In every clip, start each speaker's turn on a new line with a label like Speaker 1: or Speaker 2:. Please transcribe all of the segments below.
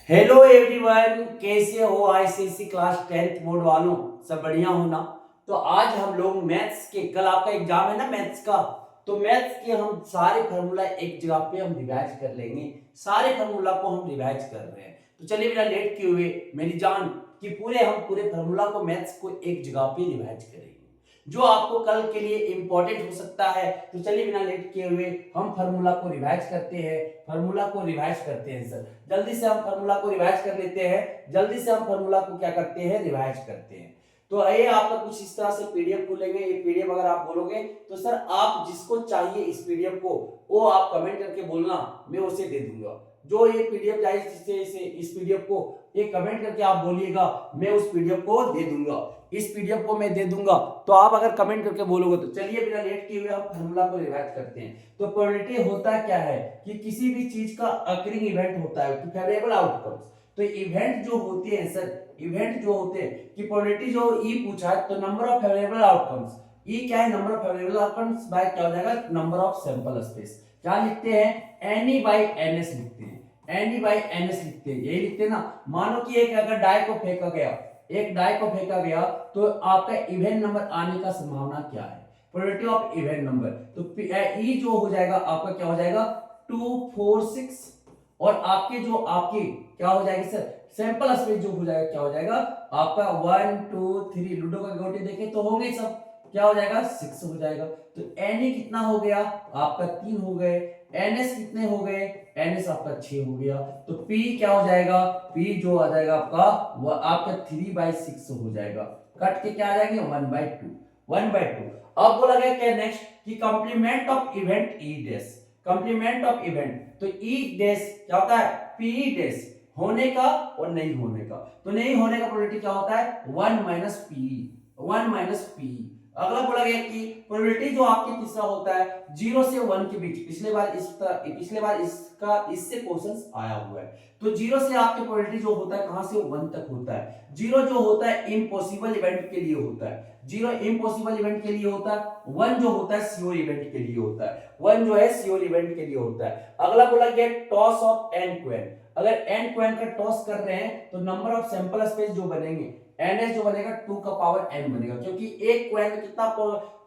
Speaker 1: Hello everyone, कैसे हो ICSE class 10th board वालों? सब बढ़िया हो ना? तो आज हम लोग मैथ्स के, कल आपका एग्जाम है ना मैथ्स का, तो मैथ्स के हम सारे फार्मूला एक जगह पे हम रिवाइज कर लेंगे। सारे फार्मूला को हम रिवाइज कर रहे हैं, तो चलिए बिना लेट किए हुए मेरी जान कि हम पूरे फार्मूला को मैथ्स को एक जगह पे रिवाइज करेंगे जो आपको कल के लिए इंपॉर्टेंट हो सकता है। तो चलिए बिना लेट किए हुए हम फार्मूला को रिवाइज करते हैं। फार्मूला को रिवाइज करते हैं सर, जल्दी से हम फार्मूला को रिवाइज कर लेते हैं। जल्दी से हम फार्मूला को क्या करते हैं, रिवाइज करते हैं। तो ये आपका कुछ इस तरह से पीडीएफ खुलेंगे। ये पीडीएफ अगर आप बोलोगे तो सर आप जिसको चाहिए इस पीडीएफ को वो आप कमेंट करके बोलना, मैं उसे दे दूंगा। जो ये पीडीएफ चाहिए जिससे इस पीडीएफ को ये कमेंट करके आप बोलिएगा, मैं उस पीडीएफ को दे दूंगा। इस पीडीएफ को मैं दे दूंगा। तो आप अगर कमेंट करके बोलोगे तो चलिए बिना लेट किए हुए हम फार्मूला को रिवाइज करते हैं। तो प्रोबेबिलिटी होता क्या है कि किसी भी चीज का अकरिंग इवेंट होता है कि फेवरेबल आउटकम्स। तो इवेंट जो होते हैं सर, इवेंट जो होते हैं कि प्रोबेबिलिटी जो ई पूछा है, तो नंबर ऑफ फेवरेबल आउटकम्स, ई क्या है, number of favourable outcomes by क्या हो जाएगा, नंबर ऑफ सैंपल स्पेस। क्या लिखते हैं, एन बाई एन एस लिखते हैं। एन बाई एन एस लिखते हैं, यही लिखते हैं ना। मानो कि एक अगर डाई को फेंका गया, एक डाई को फेंका गया, तो आपका इवेंट नंबर आने का संभावना क्या है, प्रोबेबिलिटी ऑफ इवेंट नंबर। तो ई जो हो जाएगा आपका क्या हो जाएगा 2 4 6, और आपके जो आपके क्या हो जाएगी सर, सैंपल स्पेस जो हो जाएगा क्या हो जाएगा आपका 1 2 3, लूडो का गोटी देखे तो हो गए सब, क्या हो जाएगा 6 हो जाएगा। तो एन कितना हो गया आपका 3 हो गए, एनएस कितने हो गए, एनएस आपका 6 हो गया। तो पी क्या हो जाएगा, पी जो आ जाएगा आपका वो आपका 3/6 हो जाएगा। कट के क्या आ जाएंगे 1/2, 1/2। अब बोला गया क्या नेक्स्ट कि complement of event E dash, complement of event. तो ई डैश क्या होता है, पी डैश होने का और नहीं होने का। तो नहीं होने का प्रोबेबिलिटी क्या होता है 1 माइनस पी, 1 माइनस पी। अगला बोला गया कि प्रोबेबिलिटी जो आपके तीसरा होता है 0 से 1 के बीच। पिछले बार इसका इससे क्वेश्चंस आया हुआ है। तो 0 से आपके प्रोबेबिलिटी जो होता है कहां से 1 तक होता है। 0 जो होता है इम्पॉसिबल इवेंट के लिए होता है, 0 इम्पॉसिबल इवेंट के लिए होता है। 1 जो होता है श्योर इवेंट के लिए होता है, 1 जो है श्योर इवेंट के लिए होता है। अगला बोला गया टॉस ऑफ एन क्वेन। अगर एन क्वेन का टॉस कर रहे हैं तो नंबर ऑफ सैंपल स्पेस जो बनेंगे, एनएस जो बनेगा 2 का पावर n बनेगा, क्योंकि एक क्वेन में कितना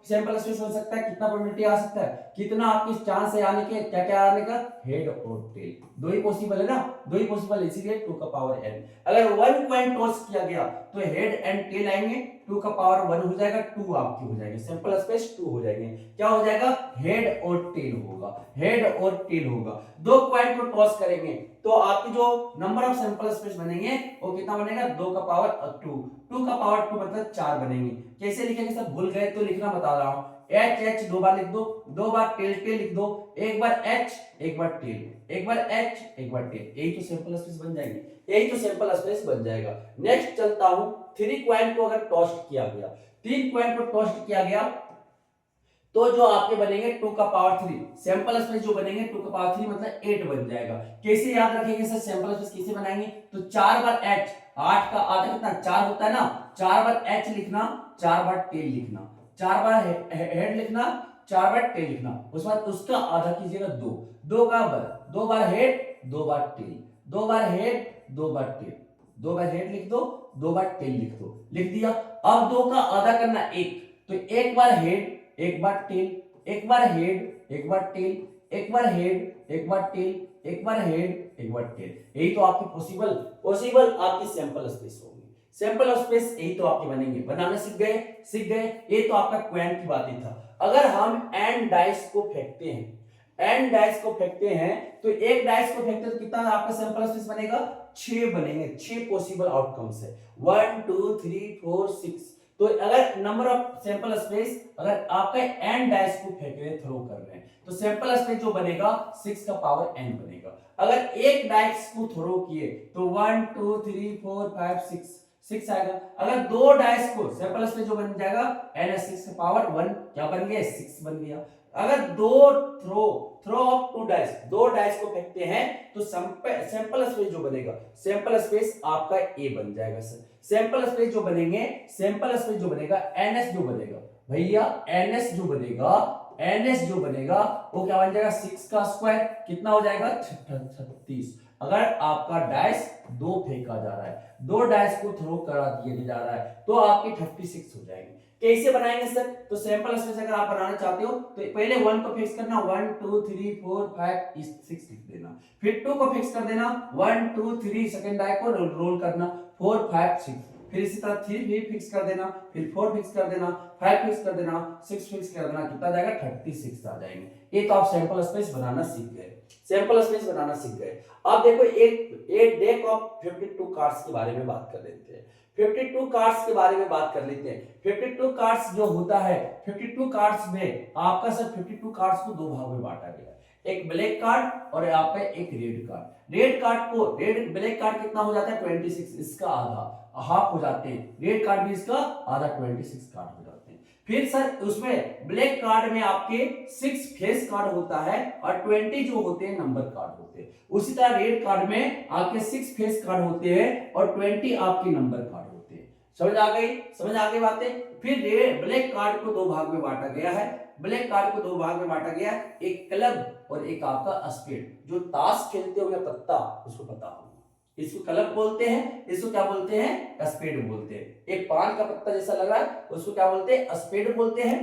Speaker 1: सैंपल स्पेस बन सकता है, कितना प्रोबेबिलिटी आ सकता है, कितना आपकी चांस है आने के, क्या क्या आने का, हेड और टेल। दो ही पॉसिबल है ना, दो ही पॉसिबल, इसीलिए 2 का पावर n। अगर 1 क्वेन टॉस किया गया तो हेड एंड टेल आएंगे, 2 का पावर 1 हो जाएगा, 2 आपकी हो जाएगी, सैंपल स्पेस 2 हो जाएंगे। क्या हो जाएगा, हेड और टेल होगा, हेड और टेल होगा। दो क्वेन को टॉस करेंगे तो आपकी जो नंबर ऑफ सैंपल स्पेस बनेंगे वो कितना बनेगा 2 का पावर 2, 2 का पावर 2 मतलब 4 बनेंगे। कैसे लिखेंगे सब भूल गए तो लिखना बता रहा हूं, एच एच 2 बार लिख दो, 2 बार टेल टेल लिख दो, एक बार एच एक बार टेल, एक बार एच एक बार टेल, यही तो सैंपल स्पेस बन जाएंगे, यही तो सैंपल स्पेस बन जाएगा। नेक्स्ट चलता हूं, 3 क्वाइन को अगर टॉस्ट किया गया, 3 क्वाइन को टॉस्ट किया गया तो जो आपके बनेंगे 2 का पावर 3, सैंपल स्पेस जो बनेंगे 2 का पावर 3 मतलब 8 बन जाएगा। कैसे याद रखेंगे सर सैंपल स्पेस कैसे बनाएंगे, तो 4 बार h, 8 का आधा कितना 4 होता है ना, 4 बार h लिखना, 4 बार टेल लिखना, 4 बार हेड लिखना, 4 बार टेल लिखना, उसके बाद उसका आधा कीजिएगा 2, 2 का बार 2 बार हेड 2 बार टेल, 2 बार हेड 2 बार टेल, 2 बार हेड लिख दो, 2 बार टेल लिख दो, लिख दिया। अब 2 का आधा करना 1, तो एक बार हेड एक बार टेल, एक बार हेड एक बार टेल, एक बार हेड एक बार टेल, एक बार हेड एक बार टेल, यही तो आपकी पॉसिबल आपकी सैंपल स्पेस होगी। सैंपल स्पेस यही तो आपके बनेंगे, बनाना सीख गए। ये तो आपका क्वेन की बात ही था। अगर हम एन डाइस को फेंकते हैं, एन डाइस को फेंकते हैं तो एक डाइस को फेंकते तो कितना आपका सैंपल स्पेस बनेगा 6 बनेंगे, 6 पॉसिबल आउटकम्स है 1 2 3 4 6। तो अगर नंबर ऑफ सैंपल स्पेस, अगर आपका एन डैश को फेंक रहे थ्रो कर रहे हैं तो सैंपल स्पेस जो बनेगा 6 का पावर n बनेगा। अगर एक डाइस को थ्रो किए तो 1 2 3 4 5 6 आएगा। अगर दो डाइस को सैंपल स्पेस जो बन जाएगा n 6 का पावर 1 क्या बन गया 6 बन गया। अगर दो थ्रो ऑफ 2 डाइस, दो डाइस को फेंकते हैं तो सैंपल स्पेस जो बनेगा, सैंपल स्पेस आपका ए बन जाएगा सर। सैंपल स्पेस जो बनेंगे, सैंपल स्पेस जो बनेगा एनएस जो बनेगा भैया, एनएस जो बनेगा NS जो बनेगा वो क्या बन जाएगा 6 का स्क्वायर, कितना हो जाएगा 36। अगर आपका डैश 2 फेंका जा रहा है, 2 डैश को थ्रो करा दिया जा रहा है तो आपकी 36 हो जाएंगे। कैसे बनाएंगे सर? तो सैंपल स्पेस अगर आप बनाना चाहते हो तो पहले 1 को फिक्स करना, 1 2 3 4 5 6 लिख देना, फिर 2 को फिक्स कर देना, 1 2 3 सेकंड डाय को रोल करना, 4 5 6, फिर इसी तरह 3 भी फिक्स कर देना, फिर 4 फिक्स कर देना, 5 फिक्स कर देना, 6 फिक्स कर देना, कितना जाएगा 36 आ जाएंगे। ये तो आप सैंपल स्पेस बनाना सीख गए, सैंपल स्पेस बनाना सीख गए। अब देखो एक डेक ऑफ 52 कार्ड्स के बारे में बात कर लेते हैं, 52 कार्ड्स के बारे में बात कर लेते हैं। 52 कार्ड्स जो होता है, 52 कार्ड्स में आपका सर 52 कार्ड्स को 2 भाग में बांटा गया है, एक ब्लैक कार्ड और आपका एक रेड कार्ड। रेड कार्ड को ब्लैक कार्ड कितना हो जाता है 26, इसका आधा हाफ हो जाते हैं, रेड कार्ड भी इसका आधा 26 कार्ड हो जाते हैं। फिर सर उसमें ब्लैक कार्ड में आपके 6 फेस कार्ड होता है और 20 जो होते हैं नंबर कार्ड होते हैं। उसी तरह रेड कार्ड में आपके 6 फेस कार्ड होते हैं और 20 आपके नंबर कार्ड होते हैं। समझ आ गई? समझ आ गई बातें? फिर ब्लैक कार्ड को 2 भाग में बांटा गया है, ब्लैक कार्ड को 2 भाग में बांटा गया, एक क्लब और एक आपका स्पेड। जो ताश खेलते हो या पत्ता, उसको पता हो, इसको क्लब बोलते हैं, इसको क्या बोलते हैं स्पेड बोलते हैं। एक पान का पत्ता जैसा लग रहा है उसको क्या बोलते हैं स्पेड बोलते हैं,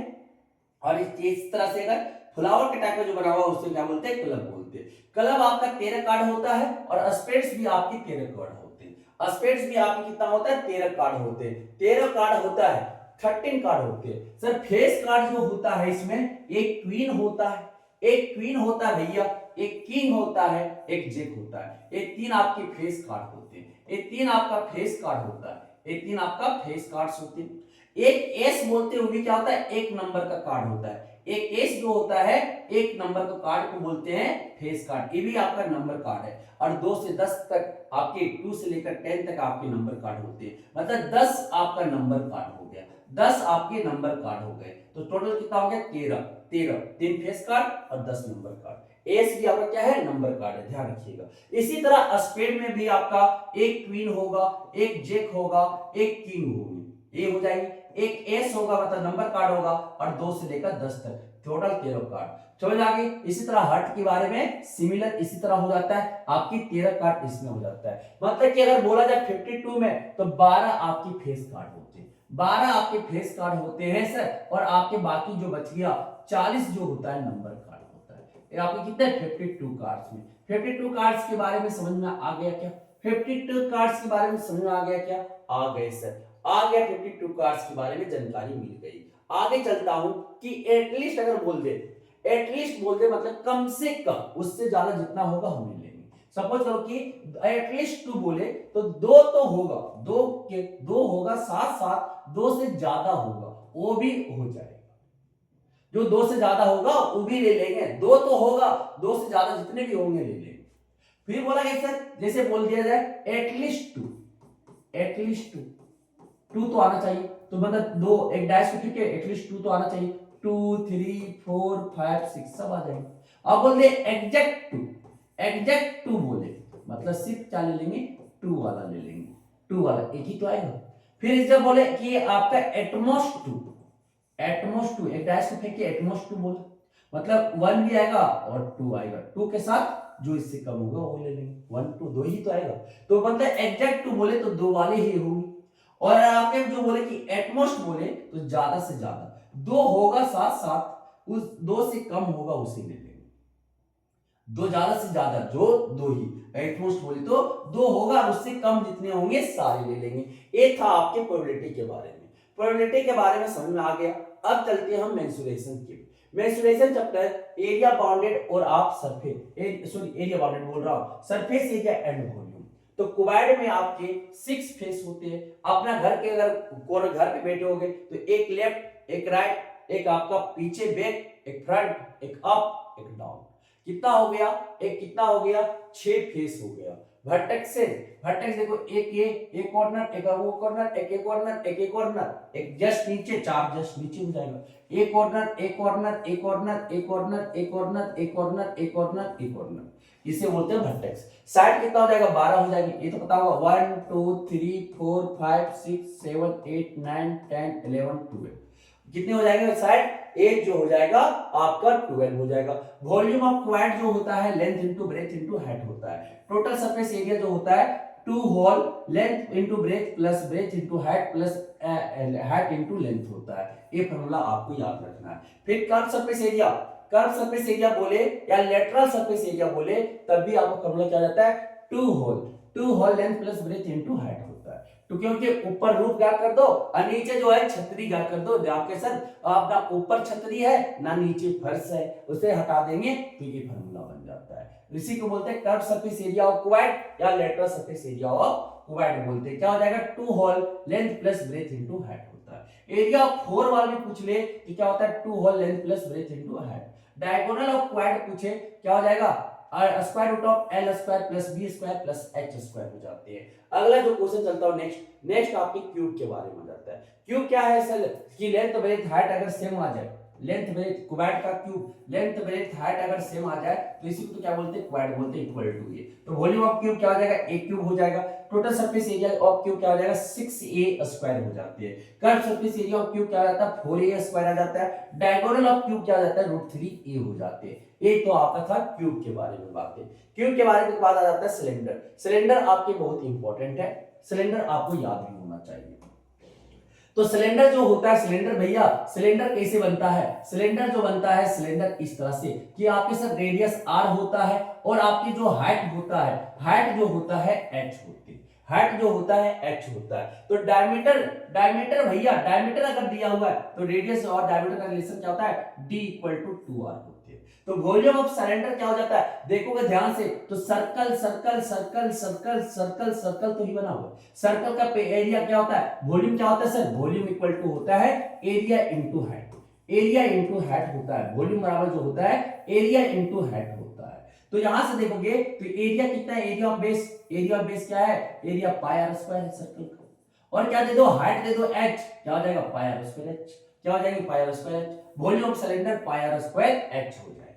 Speaker 1: और इस तरह से अगर फ्लावर के टाइप का जो बना हुआ उससे क्या बोलते हैं क्लब बोलते हैं। क्लब आपका 13 कार्ड होता है और स्पेड्स भी आपकी 13 कार्ड होते हैं। स्पेड्स भी आपकी कितना होता है 13 कार्ड होते हैं। 13 कार्ड होता है, 13 कार्ड होते हैं। सर फेस कार्ड जो होता है इसमें एक क्वीन होता है, एक क्वीन होता है भैया, एक किंग होता है, एक जेक होता है। ये 3 आपके फेस कार्ड होते हैं, ये 3 आपका फेस कार्ड होता है, ये 3 आपका फेस कार्ड्स होते हैं। एक एस बोलते हैं, वो भी क्या होता है एक नंबर का कार्ड होता है। एक एस जो होता है एक नंबर का कार्ड को बोलते हैं फेस कार्ड, ये भी आपका नंबर कार्ड है। और 2 से 10 तक आपके 2 से लेकर 10 तक आपके नंबर कार्ड होते हैं, मतलब 10 आपका नंबर कार्ड हो गया, 10 आपके नंबर कार्ड हो गए। तो टोटल कितना हो गया 13, 3 फेस कार्ड और 10 नंबर कार्ड। एस भी आपका क्या है नंबर कार्ड है, ध्यान रखिएगा। इसी तरह स्पेड में भी आपका एक क्वीन होगा, एक जेक होगा, एक किंग होगी, ये हो जाएगी। एक एस होगा मतलब नंबर कार्ड होगा और 2 से लेकर 10 तक टोटल 13 कार्ड। समझ आ गई? इसी तरह हर्ट के बारे में सिमिलर इसी तरह हो जाता है, आपकी 13 कार्ड इसमें हो जाता है। मतलब कि अगर बोला जाए 52 में तो 12 आपकी फेस कार्ड होते हैं, 12 आपके फेस कार्ड होते हैं सर, और आपके बाकी जो बच गया 40 जो होता है नंबर कार्ड होता है। ये आपके कितने 52 कार्ड्स में। 52 कार्ड्स के बारे में समझ में आ गया क्या? 52 कार्ड्स के बारे में समझ में आ गया क्या? आ गए सर, आ गया 52 कार्ड्स के बारे में जानकारी मिल गई। आगे चलता हूं कि एटलीस्ट अगर बोल दे, एटलीस्ट बोल दे मतलब कम से कम, उससे ज्यादा जितना होगा हम ले लेंगे। सपोज करो कि एटलीस्ट 2 बोले तो 2 तो होगा, 2 होगा, साथ साथ 2 से ज्यादा होगा वो भी हो जाएगा। जो 2 से ज्यादा होगा वो भी ले लेंगे, 2 तो होगा, 2 से ज्यादा जितने भी होंगे ले लेंगे। फिर बोला गया सर जैसे बोल दिया जाए एटलीस्ट 2, एटलीस्ट 2 तो आना चाहिए, तो मतलब 2 एक डैश ठीक है, एटलीस्ट 2 तो आना चाहिए। 2 3 4 5 6 सब आ जाएंगे। अब बोल दे एग्जैक्ट 2, एग्जैक्ट 2 बोले मतलब सिर्फ क्या ले लेंगे 2 वाला ले लेंगे, 2 वाला एक ही तो आएगा। फिर जब बोले कि आपका एटमोस्ट 2, एटमोस्ट 2 एक डैश को फेंक के एटमोस्ट 2 बोले मतलब 1 भी आएगा और 2 आएगा, 2 के साथ जो इससे कम होगा वो ले लेंगे। 1 2 2 ही तो आएगा, तो मतलब एग्जैक्ट 2 बोले तो 2 वाले ही होंगे। और आपने जो बोले कि एटमोस्ट बोले तो ज्यादा से ज्यादा 2 होगा, साथ साथ उस 2 से कम होगा उसे ले लेंगे। 2 ज्यादा से ज्यादा जो 2 ही, एटमोस्ट बोले तो 2 होगा, उससे कम जितने होंगे सारे ले लेंगे। ये था आपके प्रोबेबिलिटी के बारे में। प्रोबेबिलिटी के बारे में समझ में आ गया। अब चलते हैं हम मेंसुरेशन की। मेंसुरेशन चैप्टर एरिया बाउंडेड और आप सरफेस, सॉरी एरिया बाउंडेड बोल रहा हूं, सरफेस एरिया एंड वॉल्यूम। तो क्यूबॉइड में आपके 6 फेस होते हैं। अपना घर के अगर कोने घर पे बैठे होगे तो एक लेफ्ट, एक राइट, एक आपका पीछे बैक, एक फ्रंट, एक अप, एक डाउन। कितना हो गया? एक कितना हो गया 6 फेस हो गया। वर्टेक्स से वर्टेक्स देखो, एक कॉर्नर, एक वो कॉर्नर, एक कॉर्नर, एक कॉर्नर, एक जस्ट नीचे, 4 जस्ट नीचे हो जाएगा। एक कॉर्नर, एक कॉर्नर, एक कॉर्नर, एक कॉर्नर, एक कॉर्नर, एक कॉर्नर, एक कॉर्नर, एक कॉर्नर, इसे बोलते हैं वर्टेक्स। साइड कितना हो जाएगा 12 हो जाएगी, ये तो पता होगा। 1 2 3 4 5 6 7 8 9 10 11 12 कितने हो जाएंगे साइड, एज जो हो जाएगा आपका 12 हो जाएगा। वॉल्यूम ऑफ क्वाड जो होता है length into breadth into height होता है। टोटल सरफेस एरिया जो होता है 2 whole length into breadth plus breadth into height plus height into length होता है। ये फॉर्मूला आपको याद रखना है। फिर curve surface area, curve surface area बोले या लेटरल सरफेस एरिया बोले तब भी आपका फॉर्मूला क्या जाता है, 2 whole length plus breadth into height होता है। तो क्योंकि ऊपर रूफ क्या कर दो और नीचे जो है छतरी क्या कर दो, आपके सर आपका ऊपर छतरी है ना नीचे फर्श है, उसे हटा देंगे तो ये फॉर्मूला बन जाता है। इसी को बोलते हैं curve surface area of quad या lateral surface area of quad बोलते हैं। क्या हो जाएगा, 2 whole length plus breadth into height होता है। एरिया ऑफ 4 वाल में पूछ ले कि क्या होता है, 2 whole length plus breadth into height. Diagonal of cuboid पूछे क्या हो जाएगा, square root of L square plus B square plus H square हो जाते हैं। अगला जो क्वेश्चन चलता है नेक्स्ट आपके क्यूब के बारे में जाता है। क्यूब क्या है सर, कि लेंथ ब्रेथ हाइट अगर सेम आ जाए, लेंथ ब्रेथ क्वाड का क्यूब लेंथ ब्रेथ हाइट अगर सेम आ जाए तो इसी को तो क्या बोलते हैं, क्वाड बोलते हैं, इक्वल टू ये। तो वॉल्यूम ऑफ क्यूब क्या हो जाएगा, a क्यूब हो जाएगा। Total surface area of cube क्या हो जाएगा, 6a स्क्वायर हो जाती है। Curve surface area of cube क्या हो जाता है, 4a स्क्वायर आ जाता है। डायगोनल ऑफ क्यूब क्या हो जाता है, √3a हो जाते हैं। ये तो आपका था क्यूब के बारे में बातें। क्यूब के बारे में बात आ जाता है सिलेंडर। सिलेंडर आपके बहुत इंपॉर्टेंट है, सिलेंडर आपको याद भी होना चाहिए। तो सिलेंडर जो होता है, सिलेंडर भैया सिलेंडर कैसे बनता है, सिलेंडर जो बनता है सिलेंडर इस तरह से कि आपके साथ रेडियस r होता है और आपकी जो हाइट होता है, हाइट जो होता है h होती है, हाइट जो होता है h होता है। तो डायमीटर भैया डायमीटर अगर दिया हुआ है तो रेडियस और डायमीटर का रिलेशन क्या होता है, d = 2r होती है। तो वॉल्यूम ऑफ सिलेंडर क्या हो जाता है, देखोगे ध्यान से तो circle circle circle circle circle circle तो ही बना हुआ है। सर्कल का एरिया क्या होता है, वॉल्यूम क्या होता है सर, वॉल्यूम इक्वल टू होता है area into height, area into height होता है। वॉल्यूम बराबर जो होता है एरिया इंटू हाइट होता है। तो यहां से देखोगे तो एरिया कितना है, area of base, area of base क्या है, एरिया पाई आर स्क्वायर है सर्कल का। और क्या दे दो, हाइट दे दो h, क्या हो जाएगा पाई आर स्क्वायर h, क्या हो जाएगी pi r square h। Volume of cylinder pi r square h हो जाएगा।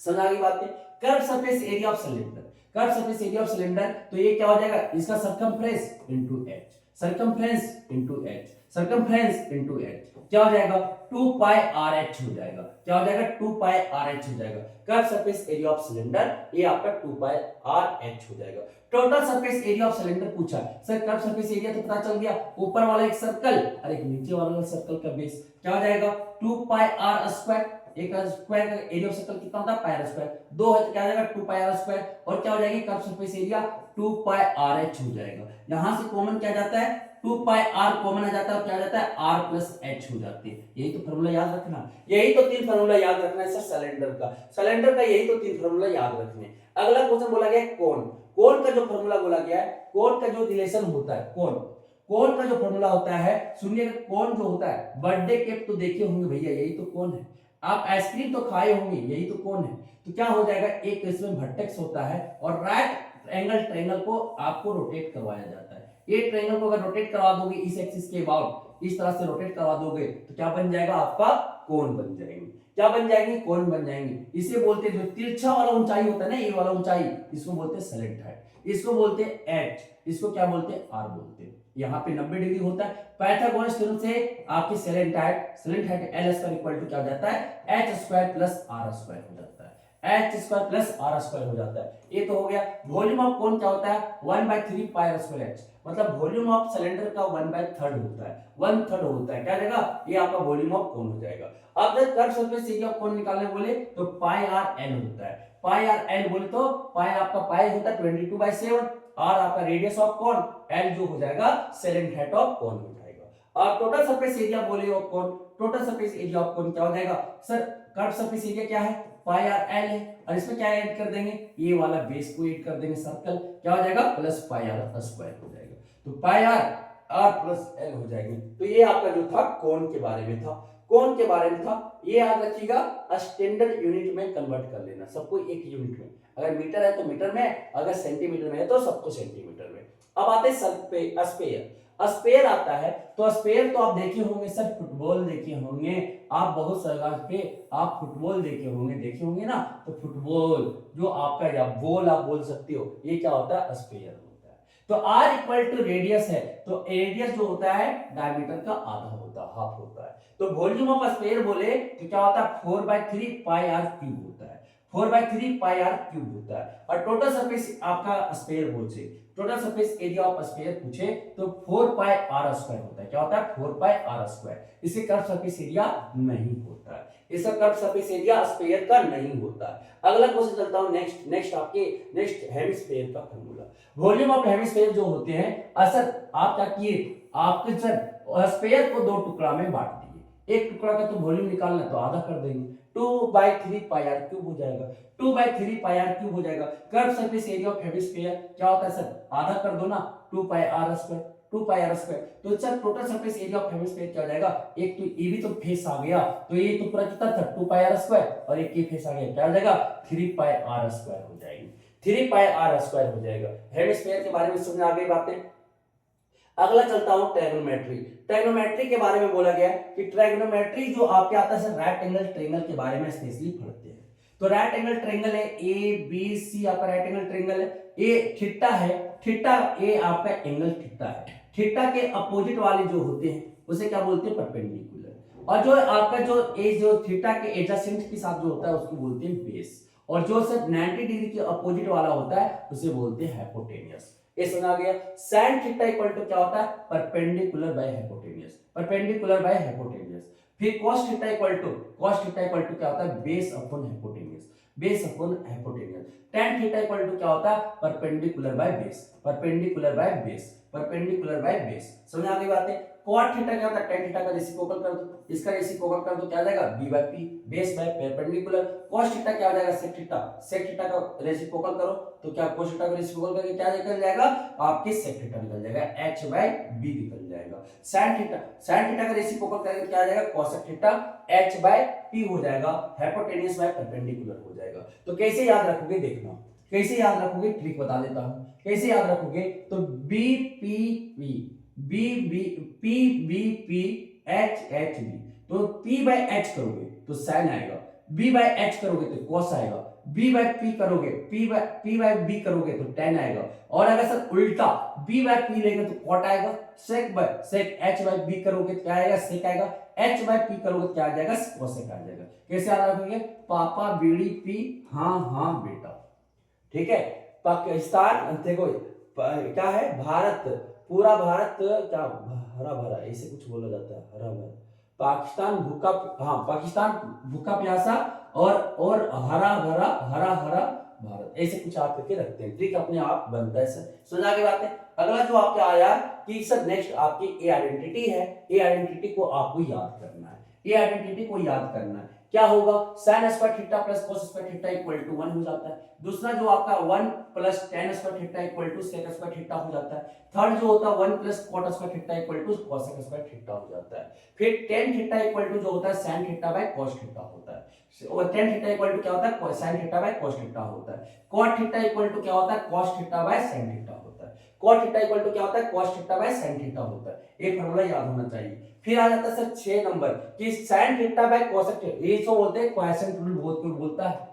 Speaker 1: समझ आ गई बात है। Curve surface area of cylinder, curve surface area of cylinder तो ये क्या हो जाएगा, इसका circumference into h, circumference into h, circumference into h क्या हो जाएगा 2 पाई आर एच हो जाएगा, क्या हो जाएगा 2 पाई आर एच हो जाएगा। Curve surface area of cylinder ये आपका 2 पाई आर एच हो जाएगा। Total surface area of cylinder पूछा सर, कर्व सरफेस एरिया तो पता चल गया, ऊपर वाला एक सर्कल और एक नीचे वाला सर्कल का बेस क्या हो जाएगा 2 पाई आर स्क्वायर, एक स्क्वायर का एरिया ऑफ सर्कल कितना होता है पाई आर स्क्वायर, दो है तो क्या हो जाएगा 2 पाई आर स्क्वायर और क्या हो जाएगी curve surface area 2 pi R H हो जाएगा। यहां से कॉमन क्या जाता है 2 पाई आर कॉमन आ जाता है और क्या आ जाता है r प्लस h हो जाती है। यही तो फॉर्मूला याद रखना, यही तो 3 फॉर्मूला याद रखना है सर सिलेंडर का, सिलेंडर का यही तो 3 फॉर्मूला याद रखने। अगला क्वेश्चन बोला गया कोन, कोन का जो फॉर्मूला बोला गया है, कोन का जो रिलेशन होता है, कोन कोन का जो फॉर्मूला होता है, सुनिए कोन जो होता है, बर्थडे केक तो देखे होंगे भैया, यही तो कोन है। आप आइसक्रीम तो खाए होंगे, यही तो कोन है। तो क्या हो जाएगा, एक इसमें वर्टेक्स होता है और राइट एंगल ट्रायंगल को आपको रोटेट करवाया जाता है। ये ट्रायंगल को अगर रोटेट करवा दोगे इस एक्सिस के अबाउट, इस तरह से रोटेट करवा दोगे तो क्या बन जाएगा आपका कोन बन जाएंगे, क्या बन जाएंगे कोन बन जाएंगे। इसे बोलते हैं जो तिरछा वाला ऊंचाई होता है ना, ये वाला ऊंचाई, इसको बोलते हैं सेलेंट हाइट, इसको बोलते हैं h, इसको क्या बोलते हैं r बोलते हैं। यहाँ पे 90 डिग्री होता है। पाइथागोरस थ्योरम से आपकी slant height L square equal to क्या हो जाता है h square plus r square हो जाता है, h square plus r square हो जाता है। ये तो हो गया। वॉल्यूम ऑफ कोन क्या होता है 1/3 पाई r स्क्वायर h, मतलब वॉल्यूम ऑफ सिलेंडर का 1/3 होता है, 1/3 होता है। क्या जाएगा, ये आपका वॉल्यूम ऑफ कोन हो जाएगा। अब जब curve surface area of cone निकालने बोले तो पाई आर एल होता है, पाई आर एल बोले तो पाई आपका पाई होता है 22/7, आर आपका रेडियस ऑफ कोन, एल जो हो जाएगा सेलेंट हाइट ऑफ कोन हो जाएगा। और टोटल सरफेस एरिया बोले of cone, total surface area of cone क्या हो जाएगा सर, कर्व सरफेस एरिया क्या है पाई आर एल है और इसमें क्या ऐड कर देंगे, ये वाला बेस को ऐड कर देंगे सर्कल, क्या हो जाएगा प्लस पाई आर स्क्वायर हो जाएगा। तो पाई आर प्लस एल हो जाएंगे। तो ये आपका जो था कोन के बारे में था, कोन के बारे में था। ये याद रखिएगा स्टैंडर्ड यूनिट में कन्वर्ट कर लेना, सबको एक यूनिट में, अगर मीटर है तो मीटर में, अगर सेंटीमीटर में है तो सबको सेंटीमीटर में। अब आते हैं स्पेयर, स्पेयर आता है तो स्पेयर तो आप देखे होंगे सर, फुटबॉल देखे होंगे आप, बहुत जगह पे आप फुटबॉल देखे होंगे ना, तो फुटबॉल जो आपका या बॉल आप बोल सकते हो, ये क्या होता है स्पेयर होता है। तो r इक्वल टू रेडियस है, तो रेडियस जो होता है डायमीटर का आधा होता है, हाफ होता है। तो वॉल्यूम ऑफ स्फीयर बोले तो क्या होता है 4/3 पाई आर क्यूब होता है, 4/3 पाई आर क्यूब होता है। और टोटल सरफेस आपका स्फीयर पूछे, total surface area of sphere पूछे तो 4 पाई आर स्क्वायर होता है। क्या होता है 4 पाई आर स्क्वायर। इससे कर्व सरफेस एरिया नहीं होता है, इसका कर्व सरफेस एरिया स्फीयर का नहीं होता है। अगला क्वेश्चन चलता हूं नेक्स्ट आपके नेक्स्ट हेमिस्फीयर का फार्मूला। वॉल्यूम ऑफ हेमिस्फीयर जो होते हैं, असर आप क्या किए, आपके सर स्फीयर को दो टुकड़ा में बांट दिए, एक टुकड़ा का तो वॉल्यूम निकालना तो आधा कर देंगे, 2/3 पाई आर क्यूब हो जाएगा, 2/3 पाई आर क्यूब हो जाएगा। Curve surface area of hemisphere क्या होता है सर, आधा कर दो ना, 2 pi r square, 2 pi r square. तो sir total surface area of hemisphere क्या हो जाएगा, एक तो ये भी तो फेस आ गया, तो ये तो पूरा कितना था 2 पाई आर स्क्वायर, और एक ये फेस आ गया, क्या हो जाएगा 3 पाई आर स्क्वायर हो जाएगी, 3 पाई आर स्क्वायर हो जाएगा। हेमिस्फीयर के बारे में समझ आ गई बातें। अगला चलता हूं ट्रायगोनोमेट्री। ट्रायगोनोमेट्री के बारे में बोला गया कि ट्रायगोनोमेट्री जो आपके आता है राइट एंगल ट्रायंगल के बारे में स्पेशली पढ़ते हैं। तो राइट एंगल ट्रायंगल है ए बी सी, आपका राइट एंगल ट्रायंगल है, ए थीटा है, थीटा ए आपका एंगल थीटा है, थीटा के अपोजिट वाले जो होते हैं उसे क्या बोलते हैं परपेंडिकुलर, और जो आपका जो थीटा के एडजेसेंट के साथ जो होता है उसको बोलते हैं बेस, और जो सिर्फ 90 डिग्री के अपोजिट वाला होता है उसे बोलते हैं हाइपोटेन्यूस। ये सुना गया। sin थीटा इक्वल टू क्या होता है perpendicular by hypotenuse, perpendicular by hypotenuse. फिर cos थीटा इक्वल टू क्या होता है base upon hypotenuse, base upon hypotenuse. tan theta equal to क्या होता है perpendicular by base, perpendicular by base, perpendicular by base. समझ आ गई बातें। cot थीटा क्या होता है tan थीटा का रेसिप्रोकल कर दो, इसका रेसिप्रोकल कर दो, क्या आ जाएगा b/p, base by perpendicular. cos theta क्या हो जाएगा sec थीटा का रेसिप्रोकल करो तो क्या cos थीटा का रेसिप्रोकल करके क्या निकल जाएगा आपके sec थीटा निकल जाएगा, h/b निकल जाएगा। sin थीटा का रेसिप्रोकल करके क्या आ जाएगा cosec थीटा h/p हो जाएगा, हाइपोटेन्यूस बाय परपेंडिकुलर हो जाएगा। तो कैसे याद रखोगे देखना, कैसे याद रखोगे ट्रिक बता देता हूं, कैसे याद रखोगे तो b/p h/b, तो p/h करोगे तो sin आएगा, b/h करोगे तो cos आएगा, b/p करोगे p/b करोगे तो tan आएगा, और अगर सर उल्टा b/p लेंगे तो cot आएगा, sec h/b करोगे तो क्या आएगा sec आएगा, h/p करोगे तो क्या आ जाएगा cosec आ जाएगा। कैसे याद रखोगे पापा बीड़ी पी हाँ हाँ बेटा, ठीक है। पाकिस्तान देखो क्या है भारत, पूरा भारत क्या हरा भरा ऐसे कुछ बोला जाता है, हरा भरा। पाकिस्तान भूखा, हाँ पाकिस्तान भूखा प्यासा और हरा भरा भारत, ऐसे कुछ आप करके रखते हैं, ठीक अपने आप बनता है सर। सुना के बात है। अगला जो आपके आया कि सर नेक्स्ट आपकी ए आइडेंटिटी है, ए आइडेंटिटी को आपको याद करना है, ए आइडेंटिटी को याद करना है। क्या होगा sin square theta plus cos square theta equal to 1 हो जाता है। दूसरा जो आपका 1 plus tan square theta equal to sec square theta हो जाता है। थर्ड जो होता है 1 plus cot square theta equal to cosec square theta हो जाता है। फिर tan थीटा इक्वल टू जो होता है sin theta by cos theta होता है, और tan थीटा इक्वल टू क्या होता है sin theta by cos theta होता है। cot थीटा इक्वल टू क्या होता है cos theta by sin theta होता है। cot थीटा इक्वल टू क्या होता है cos theta by sin theta होता है। ये फार्मूला याद होना चाहिए। फिर आ जाता है सर 6 नंबर कि sin theta by cosec theta, ये जो बोलते हैं क्वाड्रेंट रूल बहुत कोई बोलता है,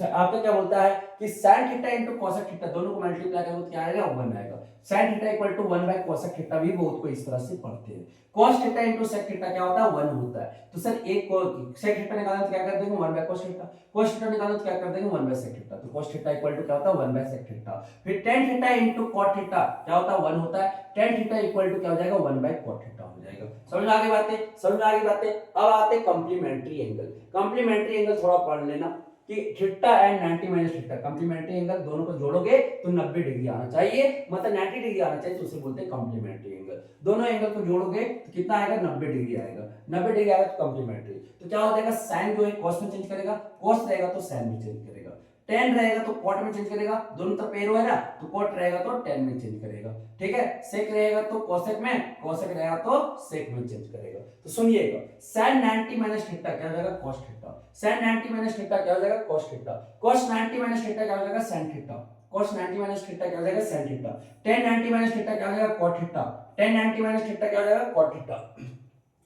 Speaker 1: आपका क्या बोलता है कि sin theta into cosec theta दोनों को मल्टीप्लाई करो तो क्या आएगा 1 आएगा। sin theta equal to 1 by cosec theta भी बहुत को इस तरह से पढ़ते हैं। cos theta into sec theta क्या होता है 1 होता है। तो सर एक को sec थीटा निकालना तो क्या कर देंगे 1 by cos theta, cos theta निकालना तो क्या कर देंगे 1 बाय sec थीटा, तो cos थीटा इक्वल टू क्या होता है 1 बाय sec थीटा। फिर tan theta into cot theta क्या होता है 1 होता है, tan थीटा इक्वल टू क्या हो जाएगा 1 बाय cot थीटा हो जाएगा। समझ में आ गई बातें, समझ में आ गई बातें। अब आते कंप्लीमेंट्री एंगल। कंप्लीमेंट्री एंगल थोड़ा पढ़ लेना कि theta and 90 minus theta, complementary angle दोनों को जोड़ोगे तो 90 डिग्री आना चाहिए, मतलब 90 डिग्री आना चाहिए, तो उसे बोलते हैं कंप्लीमेंट्री एंगल। दोनों एंगल को जोड़ोगे तो कितना आएगा 90 डिग्री आएगा, 90 डिग्री आएगा तो कंप्लीमेंट्री। तो क्या हो जाएगा साइन जो है cos में चेंज करेगा, cos रहेगा तो sin में चेंज करेगा, tan रहेगा तो cot में चेंज करेगा, दोनों तरफ एरो है ना, तो cot रहेगा तो tan में चेंज करेगा, ठीक है। sec रहेगा तो cosec में, cosec रहेगा तो sec में चेंज करेगा। तो सुनिएगा sin 90 माइनस थीटा क्या हो जाएगा cos theta, sin 90 minus theta क्या हो जाएगा cos theta, cos 90 minus theta क्या हो जाएगा sin theta, cos 90 minus theta क्या हो जाएगा sin theta, tan 90 minus theta क्या हो जाएगा cot theta, tan 90 minus theta क्या हो जाएगा cot थीटा।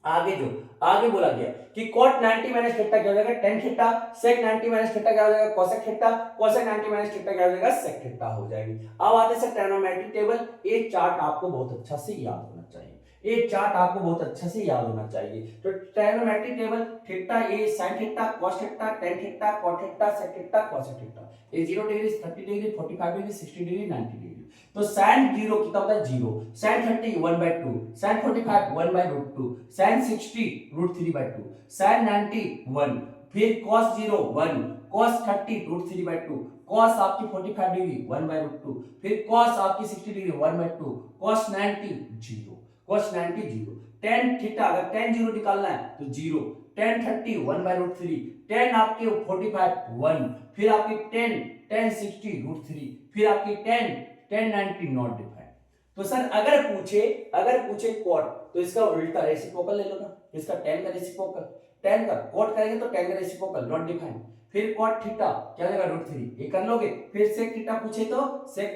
Speaker 1: आगे बोला गया कि cot 90 माइनस थीटा क्या हो जाएगा tan theta, sec 90 minus theta क्या हो जाएगा cosec theta, cosec 90 minus theta क्या हो जाएगा sec थीटा हो जाएगी। अब आते हैं ट्रिग्नोमेट्रिक टेबल। ये चार्ट आपको बहुत अच्छा से याद होना चाहिए, ये चार्ट आपको बहुत अच्छा से याद होना चाहिए। तो ट्रिग्नोमेट्रिक टेबल थीटा ए sin theta cos theta tan theta cot theta sec theta cosec theta, ये 0 degree 30 degree 45 degree 60 degree 90 degree. तो sin 0 कितना होता है 0, sin 30 1/2, sin 45 1/√2, sin 60 √3/2, sin 90 1, फिर cos 0 1, cos 30 √3/2, cos आपकी 45 डिग्री 1/√2, फिर cos आपकी 60 degree 1/2, cos 90 0, cos 90 0, tan theta अगर tan 0 निकालना है तो 0, tan 30 1/√3, tan आपके 45 1, फिर आपकी tan 60 √3, फिर आपकी tan 90 नॉट डिफाइंड। तो सर अगर पूछे cot तो इसका उल्टा रेसिप्रोकल ले लो ना, इसका tan का रेसिप्रोकल, tan का cot करेंगे तो tan का रेसिप्रोकल नॉट डिफाइंड, फिर cot थीटा क्या हो जाएगा √3, ये कर लोगे। फिर sec थीटा पूछे तो sec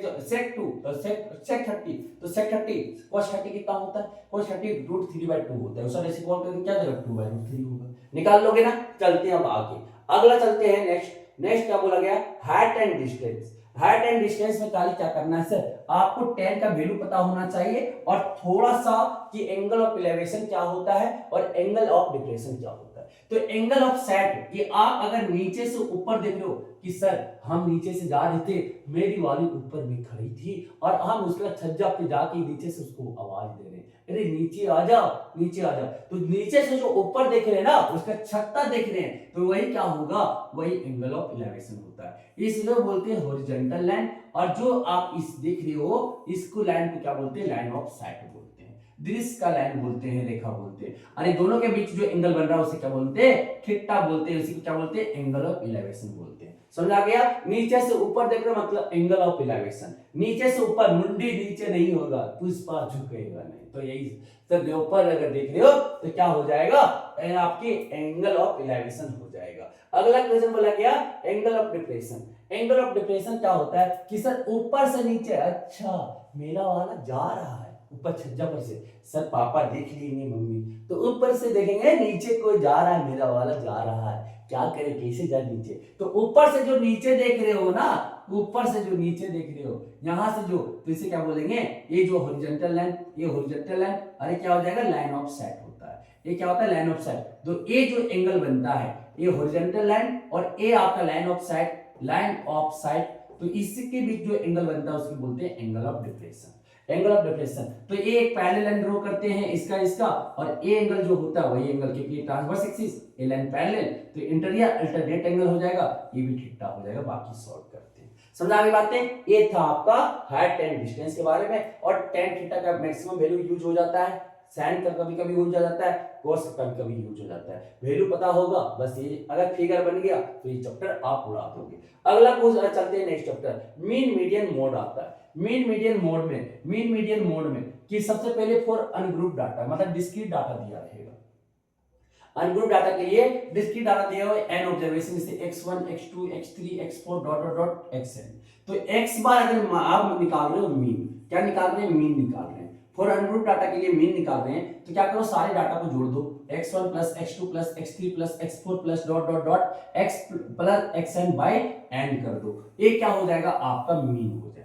Speaker 1: 2 तो sec 30, तो sec 30 cos 30 कितना होता है, cos 30 √3/2 होता है, उसका रेसिप्रोकल करके क्या देगा 2/√3 होगा, निकाल लोगे ना। चलते हैं अब आगे, अगला चलते हैं नेक्स्ट क्या बोला गया, height and distance. Height and distance में खाली क्या करना है सर, आपको tan का वैल्यू पता होना चाहिए और थोड़ा सा कि एंगल ऑफ एलिवेशन क्या होता है और एंगल ऑफ डिप्रेशन क्या होता है। तो एंगल ऑफ सेट, ये आप अगर नीचे से ऊपर देख रहे हो कि सर हम नीचे से जा रहे थे, मेरी वाली ऊपर में खड़ी थी और हम उसका छज्जा पे जाके नीचे से उसको आवाज दे रहे हैं, अरे नीचे आ जा नीचे आ जा। तो नीचे से जो ऊपर देख रहे हैं ना, उसका छत्ता देख रहे हैं, तो वही क्या होगा, वही एंगल ऑफ एलिवेशन होता है। इसलिए बोलते हैं हॉरिजॉन्टल लाइन, और जो आप इस देख रहे हो इसको लाइन को क्या बोलते हैं, लाइन ऑफ साइट बोलते हैं, दृश्य का लाइन बोलते हैं, रेखा बोलते हैं। अरे दोनों के बीच जो एंगल बन रहा है उसे क्या बोलते हैं, थीटा बोलते हैं, उसी को क्या बोलते हैं, एंगल ऑफ एलिवेशन बोलते हैं। समझ आ गया, नीचे से ऊपर देख रहे हो मतलब एंगल ऑफ एलिवेशन, नीचे से ऊपर, मुंडी नीचे नहीं होगा, पुष्पा झुकेगा नहीं, तो यही तो ऊपर अगर देख रहे हो तो क्या हो जाएगा, आपकी एंगल ऑफ एलिवेशन हो जाएगा। अगला क्वेश्चन बोला गया angle of depression. Angle of depression क्या होता है कि सर ऊपर से नीचे, अच्छा मेरा वाला जा रहा है ऊपर छज्जा पर से, सर पापा देख लेंगे मम्मी, तो ऊपर से देखेंगे नीचे कोई जा रहा है, मेरा वाला जा रहा है, क्या करे कैसे जाए नीचे। तो ऊपर से जो नीचे देख रहे हो ना, ऊपर से जो नीचे देख रहे हो, यहां से जो, तो इसे क्या बोलेंगे, ये जो हॉरिजॉन्टल लाइन, ये हॉरिजॉन्टल लाइन, अरे क्या हो जाएगा, लाइन ऑफ साइट होता है। ये क्या होता है, लाइन ऑफ साइट। तो ये जो एंगल बनता है, ये हॉरिजॉन्टल लाइन और ये आपका line of site, line of site, तो इसके बीच जो एंगल बनता है उसको बोलते हैं angle of depression. Angle of depression, तो ये एक पैरेलल लाइन ड्रॉ करते हैं, इसका और ये एंगल जो होता है वही एंगल, क्योंकि ये ट्रांसवर्स एक्सिस, ये लाइन पैरेलल, तो इंटीरियर अल्टरनेट एंगल हो जाएगा, ये भी थीटा हो जाएगा। बाकी सॉल्व करते हैं, समझ आ गई बातें। ये था आपका हाइट एंड डिस्टेंस के बारे में, और tan थीटा का मैक्सिमम वैल्यू यूज हो जाता है, साइन का कभी कभी यूज हो जाता है, cos का कभी कभी यूज हो जाता है। वैल्यू पता होगा बस, ये अगर फिगर बन गया तो ये चैप्टर आप उड़ा दोगे। अगला क्वेश्चन चलते हैं next chapter, mean median mode आता है। मीन मीडियन मोड में कि सबसे पहले फॉर अनग्रुप डाटा, मतलब डिस्क्रीट डाटा दिया रहेगा। अनग्रुप डाटा के लिए डिस्क्रीट डाटा दिया हुआ है, n ऑब्जर्वेशन, जैसे x1 x2 x3 x4 dot dot dot xn। तो x बार अगर आप निकाल रहे हो मीन, क्या निकाल रहे हैं, मीन निकाल रहे हैं। फॉर अनग्रुप डाटा के लिए मीन निकाल रहे हैं, तो क्या करो, सारे डाटा को जोड़ दो, x1 plus x2 plus x3 plus x4 plus dot dot dot x plus xn by n कर दो, ये क्या हो जाएगा, आपका मीन हो जाएगा।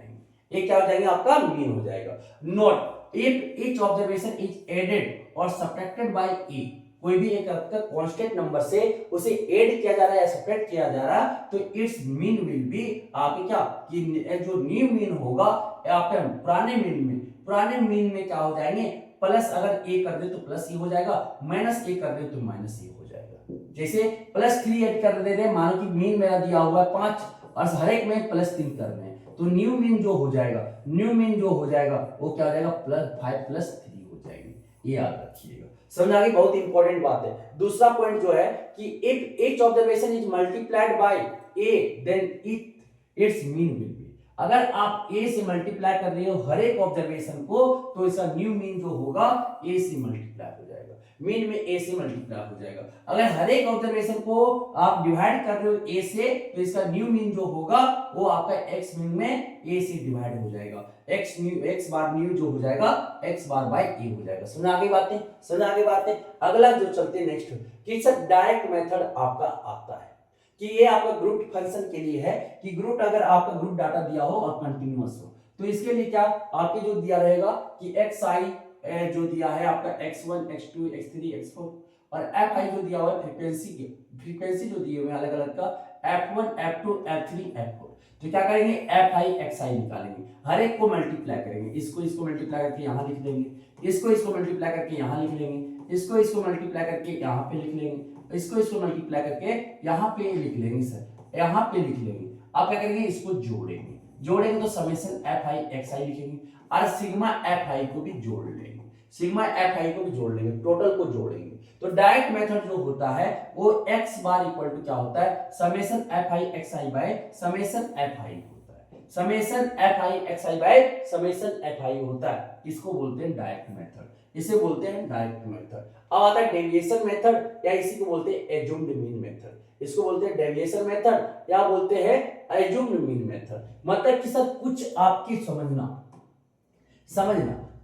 Speaker 1: ये क्या हो जाएगा, आपका मीन हो जाएगा। Note, if each observation is added और सब्ट्रैक्टेड बाय a, कोई भी एक आपका कांस्टेंट नंबर से उसे ऐड किया जा रहा है या सब्ट्रैक्ट किया जा रहा है, तो इट्स मीन विल बी आपके क्या, कि जो न्यू मीन होगा आपके पुराने मीन में क्या हो जाएंगे, प्लस अगर a कर दे तो प्लस ए हो जाएगा, माइनस ए कर दे तो माइनस ए हो जाएगा। जैसे प्लस 3 ऐड कर दे रहे, मानो कि मीन मेरा दिया हुआ है 5 और हर एक में प्लस 3 कर रहे हैं, तो न्यू मीन जो हो जाएगा वो क्या हो जाएगा, +5 + 3 हो जाएगी। ये याद रखिएगा, समझ आ गई, बहुत इंपॉर्टेंट बात है। दूसरा पॉइंट जो है कि if each observation is multiplied by a then its mean will be, अगर आप a से मल्टीप्लाई कर रहे हो हर एक ऑब्जर्वेशन को, तो इसका न्यू मीन जो होगा a से मल्टीप्लाई हो जाएगा। मीन में ए से मल्टीप्लाई हो जाएगा। अगर हर एक ऑब्जर्वेशन को आप डिवाइड कर रहे हो ए से, तो इसका न्यू मीन जो होगा वो आपका एक्स मीन में ए से डिवाइड हो जाएगा। एक्स बार न्यू जो हो जाएगा एक्स बार बाय ए हो जाएगा। समझ आ गई बातें, समझ आ गई बातें। अगला जो चलते हैं नेक्स्ट कि सर डायरेक्ट मेथड आपका आता है कि ये आपका ग्रुप फंक्शन के लिए है कि ग्रुप, अगर आपका ग्रुप डाटा दिया हो और कंटिन्यूअस हो, तो इसके लिए क्या आपके जो दिया रहेगा कि एक्स आई जो दिया है आपका x1 x2 x3 x4 और एफ आई जो दिया हुआ है फ्रीक्वेंसी जो दिए हुए हैं अलग अलग का f1 f2 f3 f4, तो क्या करेंगे एफ आई एक्स आई निकालेंगे, हर एक को मल्टीप्लाई करेंगे, इसको मल्टीप्लाई करके यहाँ लिख देंगे, इसको मल्टीप्लाई करके यहाँ लिख लेंगे, इसको मल्टीप्लाई करके यहाँ पे लिख लेंगे, इसको मल्टीप्लाई करके यहाँ पे लिख लेंगे सर, यहाँ पे लिख लेंगे। आप क्या करेंगे इसको जोड़ेंगे तो समेशन एफ आई एक्स आई लिखेंगे और सिग्मा एफ आई को भी जोड़ लेंगे, टोटल को जोड़ेंगे। तो डायरेक्ट मेथड जो होता है वो x बार इक्वल टू क्या होता है summation F I x I by summation F I होता है, summation F I x I by summation F I होता है। इसको बोलते हैं डायरेक्ट मेथड, इसे बोलते हैं डायरेक्ट मेथड। अब आता है डेविएशन मेथड या इसी को बोलते हैं एज्यूम्ड मीन मेथड, इसको बोलते हैं डेविएशन मेथड या बोलते हैं एज्यूम्ड मीन मेथड। मतलब कि सर कुछ आपकी समझना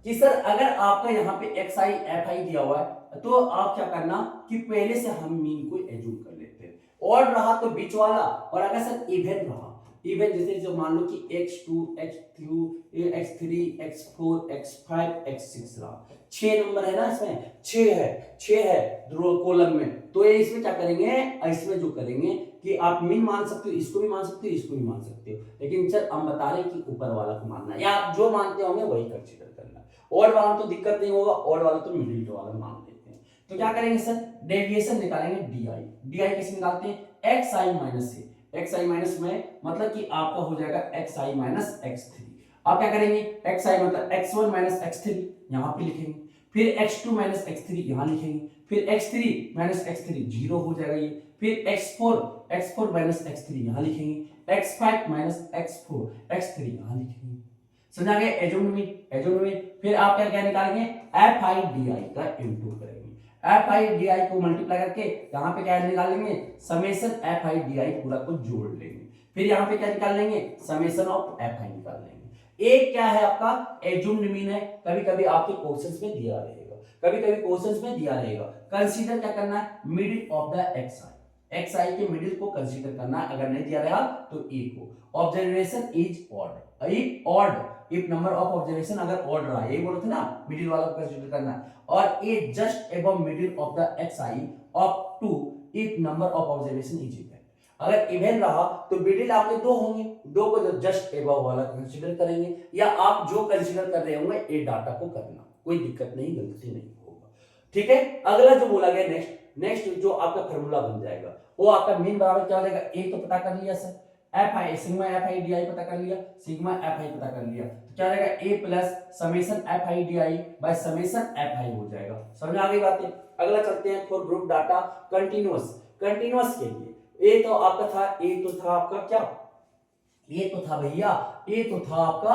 Speaker 1: कि सर अगर आपका यहाँ पे एक्स आई एफ आई दिया हुआ है तो आप क्या करना कि पहले से हम मीन को एज्यूम कर लेते हैं, और रहा तो बीच वाला, और अगर सर इवन रहा, इवन जैसे जो मान लो कि x2 x2 x3 x4 x5 x6 रहा, 6 नंबर है ना, इसमें 6 है कॉलम में, तो ये इसमें क्या करेंगे, इसमें जो करेंगे कि आप मीन मान सकते हो, इसको भी मान सकते हो, इसको भी मान सकते हो, लेकिन सर हम बता रहे कि ऊपर वाला को मानना है, या आप जो मानते होंगे वही कंसीडर करना। और वाला तो दिक्कत नहीं होगा, और वाला तो मिडिल वाला मान लेते हैं। तो क्या करेंगे सर डेविएशन निकालेंगे डी आई कैसे निकालते हैं X I minus A, X I minus में मतलब कि आपका हो जाएगा X I minus X three. आप क्या करेंगे एक्स आई मतलब X one minus X three यहाँ पे लिखेंगे, फिर X two minus X three यहाँ लिखेंगे, फिर X three minus X three zero हो जाएगा ये, फिर X four minus X three यहाँ लिखेंगे, x five minus X three यहाँ लिखेंगे। समझा गया एजोनोमी। फिर आप क्या क्या निकालेंगे एफ आई डी आई का इनटू करेंगे, एफ आई डी आई को मल्टीप्लाई करके यहाँ पे क्या निकालेंगे summation F I D I पूरा को जोड़ लेंगे, फिर यहाँ पे क्या निकाल लेंगे समेशन ऑफ एफ आई निकाल लेंगे। एक क्या है आपका एज्यूम्ड मीन है, कभी कभी आपके क्वेश्चंस में दिया रहेगा, कंसीडर क्या करना है मिडिल ऑफ द एक्स आई के मिडिल को कंसीडर करना है, अगर नहीं दिया रहेगा तो ए को। Observation is odd if number of observation अगर ऑड रहा, यही बोले थे ना मिडिल वाला को कंसीडर करना है, और a just above middle of the x i up to if number of observation is even. अगर इवन रहा तो मिडिल आपके दो होंगे, दो को जस्ट अबव वाला कंसीडर करेंगे, या आप जो कंसीडर कर रहे होंगे ए डाटा को करना, कोई दिक्कत नहीं, गलती नहीं होगा। ठीक है, अगला जो बोला गया नेक्स्ट जो आपका फार्मूला बन जाएगा वो आपका मीन बराबर क्या हो जाएगा, ए तो पता कर लिया sir, f i sigma f I D i पता कर लिया, तो क्या हो जाएगा a plus summation F I D I by summation F I हो जाएगा। समझ आ गई बातें। अगला चलते हैं फॉर ग्रुप डाटा कंटिन्यूअस के लिए। ए तो आपका था, ए तो था आपका क्या, ए तो था भैया, ए तो था आपका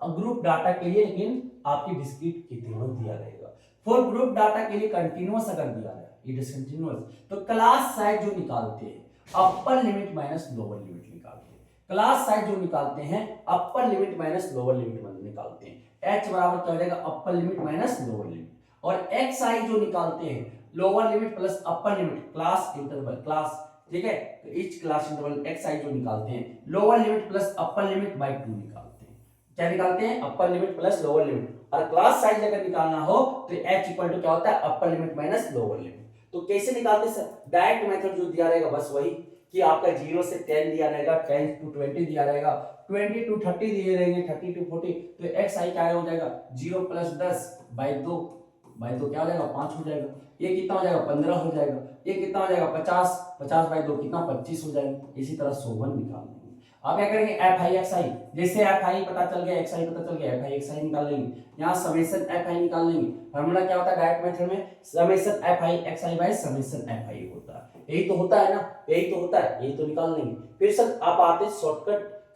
Speaker 1: ग्रुप डाटा के लिए, लेकिन आपकी डिस्क्रीट कितने दिया रहेगा। फॉर ग्रुप डाटा के लिए कंटिन्यूअस अगर दिया है ये डिसकंटिन्यूअस, तो क्लास साइज जो निकालते हैं upper limit minus lower limit निकालते हैं, क्लास साइज जो निकालते हैं upper limit minus lower limit निकालते हैं। h बराबर क्या हो जाएगा upper limit minus lower limit, और x आई जो निकालते हैं lower limit plus upper limit class interval class, ठीक है, तो each class interval x I जो निकालते हैं lower limit plus upper limit by 2 निकालते हैं। क्या निकालते हैं upper limit plus lower limit, और क्लास साइज अगर निकालना हो तो h इक्वल टू क्या होता है अपर लिमिट माइनस लोअर लिमिट। तो कैसे निकालते सर, डायरेक्ट मेथड जो दिया रहेगा बस वही कि आपका 0 से 10 दिया रहेगा, 10 to 20 दिया रहेगा, 20 to 30 दिए रहेंगे, 30 to 40, तो एक्स आई क्या हो जाएगा 0 प्लस 10 बाई 2 क्या हो जाएगा 5 हो जाएगा, ये कितना हो जाएगा 15 हो जाएगा, ये कितना हो जाएगा 50 बाई 2 कितना 25 हो जाएगा। इसी तरह 101 निकाल लेंगे। आप क्या करेंगे एफ आई एक्स आई, जैसे एफ आई पता चल गया एक्स आई पता चल गया, एफ आई एक्स आई निकाल लेंगे, यहाँ समेशन एफ आई निकाल लेंगे। फार्मूला क्या होता है डायरेक्ट मेथड में summation F I x I by summation F I होता है, यही तो होता है ना, यही तो निकाल लेंगे। फिर सर आप आते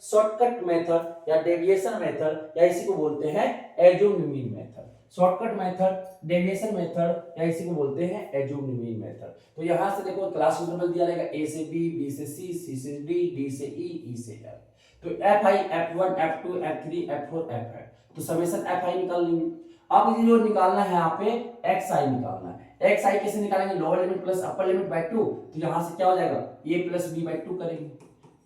Speaker 1: शॉर्टकट मेथड या डेविएशन मेथड या इसी को बोलते हैं assumed mean method. Shortcut method, deviation method, या इसी को बोलते हैं एजोम्निमीन मेथड। तो यहाँ से देखो क्लास इंटरवल दिया रहेगा ए से बी, बी से सी, सी से डी से ई से एफ। तो F I, F1, F2, F3, F4, F5, तो समेशन एफ आई निकाल लेंगे। अब ये जो निकालना है यहाँ पे एक्स आई निकालना है। एक्स आई कैसे निकालेंगे, lower limit plus upper limit by 2, तो यहाँ से क्या हो जाएगा a प्लस बी बाई 2 करेंगे,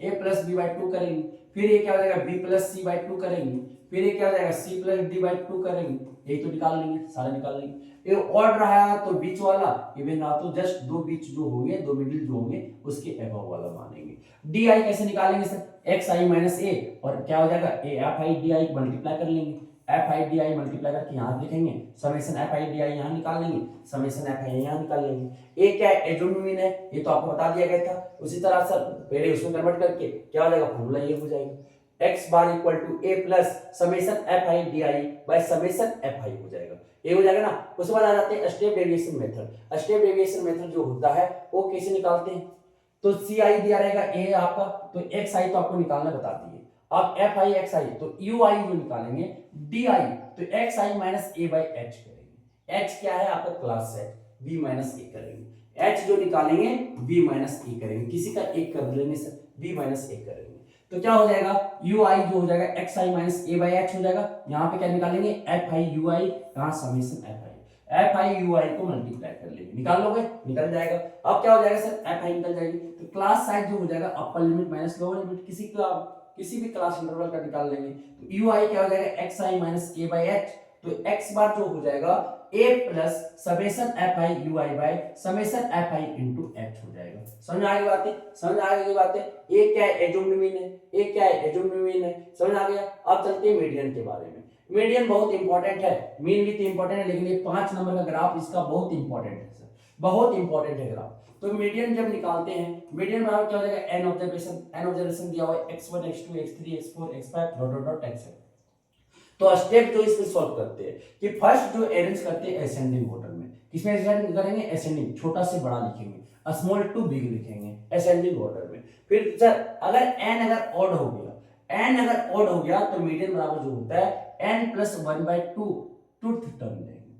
Speaker 1: a प्लस बी बाई 2 करेंगे, फिर ये क्या हो जाएगा b प्लस सी बाई 2 करेंगे, फिर ये क्या हो जाएगा c प्लस डी बाई 2 करेंगे। यही तो निकाल लेंगे, सारा निकाल लेंगे। ये ऑड रहा तो बीच वाला, इवन रहा तो जस्ट दो बीच जो होंगे, दो मिडिल जो होंगे उसके अबव वाला मानेंगे। डी आई कैसे निकालेंगे सर, एक्स आई माइनस ए, और क्या हो जाएगा A F I D I multiply कर लेंगे, F I D I multiply करके यहाँ लिखेंगे, summation F I D I यहाँ निकाल लेंगे, समेशन एफ आई यहाँ निकाल लेंगे। ए क्या है, एजोम्निमीन है, ये तो आपको बता दिया गया था। उसी तरह सर पहले उसमें कन्वर्ट करके क्या हो जाएगा, फॉर्मूला ये हो जाएगा x bar equal to a plus summation F I D I by summation F I हो जाएगा, ये हो जाएगा ना। उसके बाद आ जाते हैं step deviation method. Step deviation method जो होता है वो कैसे निकालते हैं, तो सी आई दिया रहेगा a आपका, तो एक्स आई तो आपको निकालना बता दिए। अब एफ आई एक्स आई, तो यू आई जो निकालेंगे, डी आई तो x I minus A by H करेंगे। एच क्या है आपका क्लास सेट, बी माइनस ए करेंगे। एच जो निकालेंगे बी माइनस ए करेंगे, किसी का एक कर लेंगे सर, बी माइनस ए करेंगे। तो क्या हो जाएगा, यू आई जो हो जाएगा X I minus A by H हो जाएगा। यहाँ पे क्या निकालेंगे, एफ आई यू आई, यहाँ summation F i, f i u i को मल्टीप्लाई कर लेंगे, निकाल लोगे, निकल जाएगा। अब क्या हो जाएगा सर, एफ आई निकल जाएगी, तो क्लास साइज जो हो जाएगा upper limit minus lower limit, किसी भी क्लास इंटरवल का निकाल लेंगे। तो यू आई क्या हो जाएगा, X I minus A by H, तो एक्स बार जो हो जाएगा a plus summation F i u I by summation F I into H हो जाएगा। समझ आ गई बातें, समझ आ गई बातें। ए क्या है, एजोम्निमीन है, ए क्या है, एजोम्निमीन है, समझ आ गया। अब चलते हैं मीडियन के बारे में। मीडियन बहुत इंपॉर्टेंट है, मीन भी तो इंपॉर्टेंट है, लेकिन ये 5 नंबर का ग्राफ इसका बहुत इंपॉर्टेंट है सर, बहुत इंपॉर्टेंट है ग्राफ। तो मीडियन जब निकालते हैं, मीडियन बराबर क्या हो जाएगा, एन ऑब्जर्वेशन दिया हुआ है x1 x2 x3 x4 x5 dot dot dot etc। तो स्टेप जो इसमें सॉल्व करते हैं कि फर्स्ट जो अरेंज करते हैं असेंडिंग ऑर्डर में, किसमें असेंडिंग करेंगे, असेंडिंग, छोटा से बड़ा लिखेंगे, स्मॉल टू बिग लिखेंगे असेंडिंग ऑर्डर में। फिर सर अगर n अगर ऑड हो गया, n अगर ऑड हो गया तो मीडियन बराबर जो होता है n प्लस 1/2 टूथ टर्म लेंगे,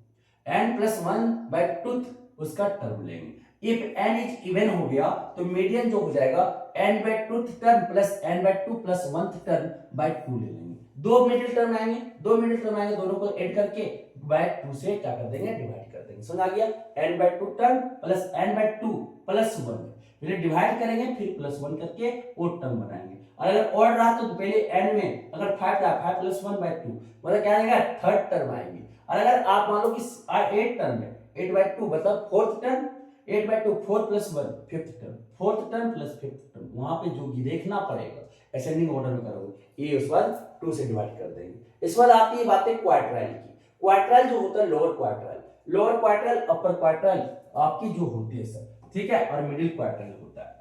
Speaker 1: n प्लस 1/2 उसका टर्म लेंगे। इफ n इज इवन हो गया तो मीडियन जो हो जाएगा n/2 term plus n/2 plus 1 term by 2 ले लेंगे। दो मिडिल टर्म आएंगे, दोनों को ऐड करके बाय 2 से क्या कर देंगे, डिवाइड कर देंगे। समझ आ गया, n/2 term plus n/2 plus 1, पहले डिवाइड करेंगे फिर प्लस 1 करके ओड टर्म बनाएंगे। और अगर ऑड रहा तो पहले n में अगर 5 रहा, 5 प्लस 1/2 मतलब क्या आएगा, थर्ड टर्म आएंगे। और अगर आप मान लो कि 8 टर्म है, 8/2 मतलब fourth term, 8/2 4 plus 1 fifth term, fourth term plus fifth term, वहां पे जो देखना पड़ेगा असेंडिंग ऑर्डर में करोगे, ये उस बाद 2 से डिवाइड कर देंगे। इस बाद आती है बातें क्वार्टाइल की। क्वार्टाइल जो होता है लोअर क्वार्टाइल, अपर क्वार्टाइल आपकी जो होती है सर, ठीक है, और मिडिल क्वार्टाइल होता है।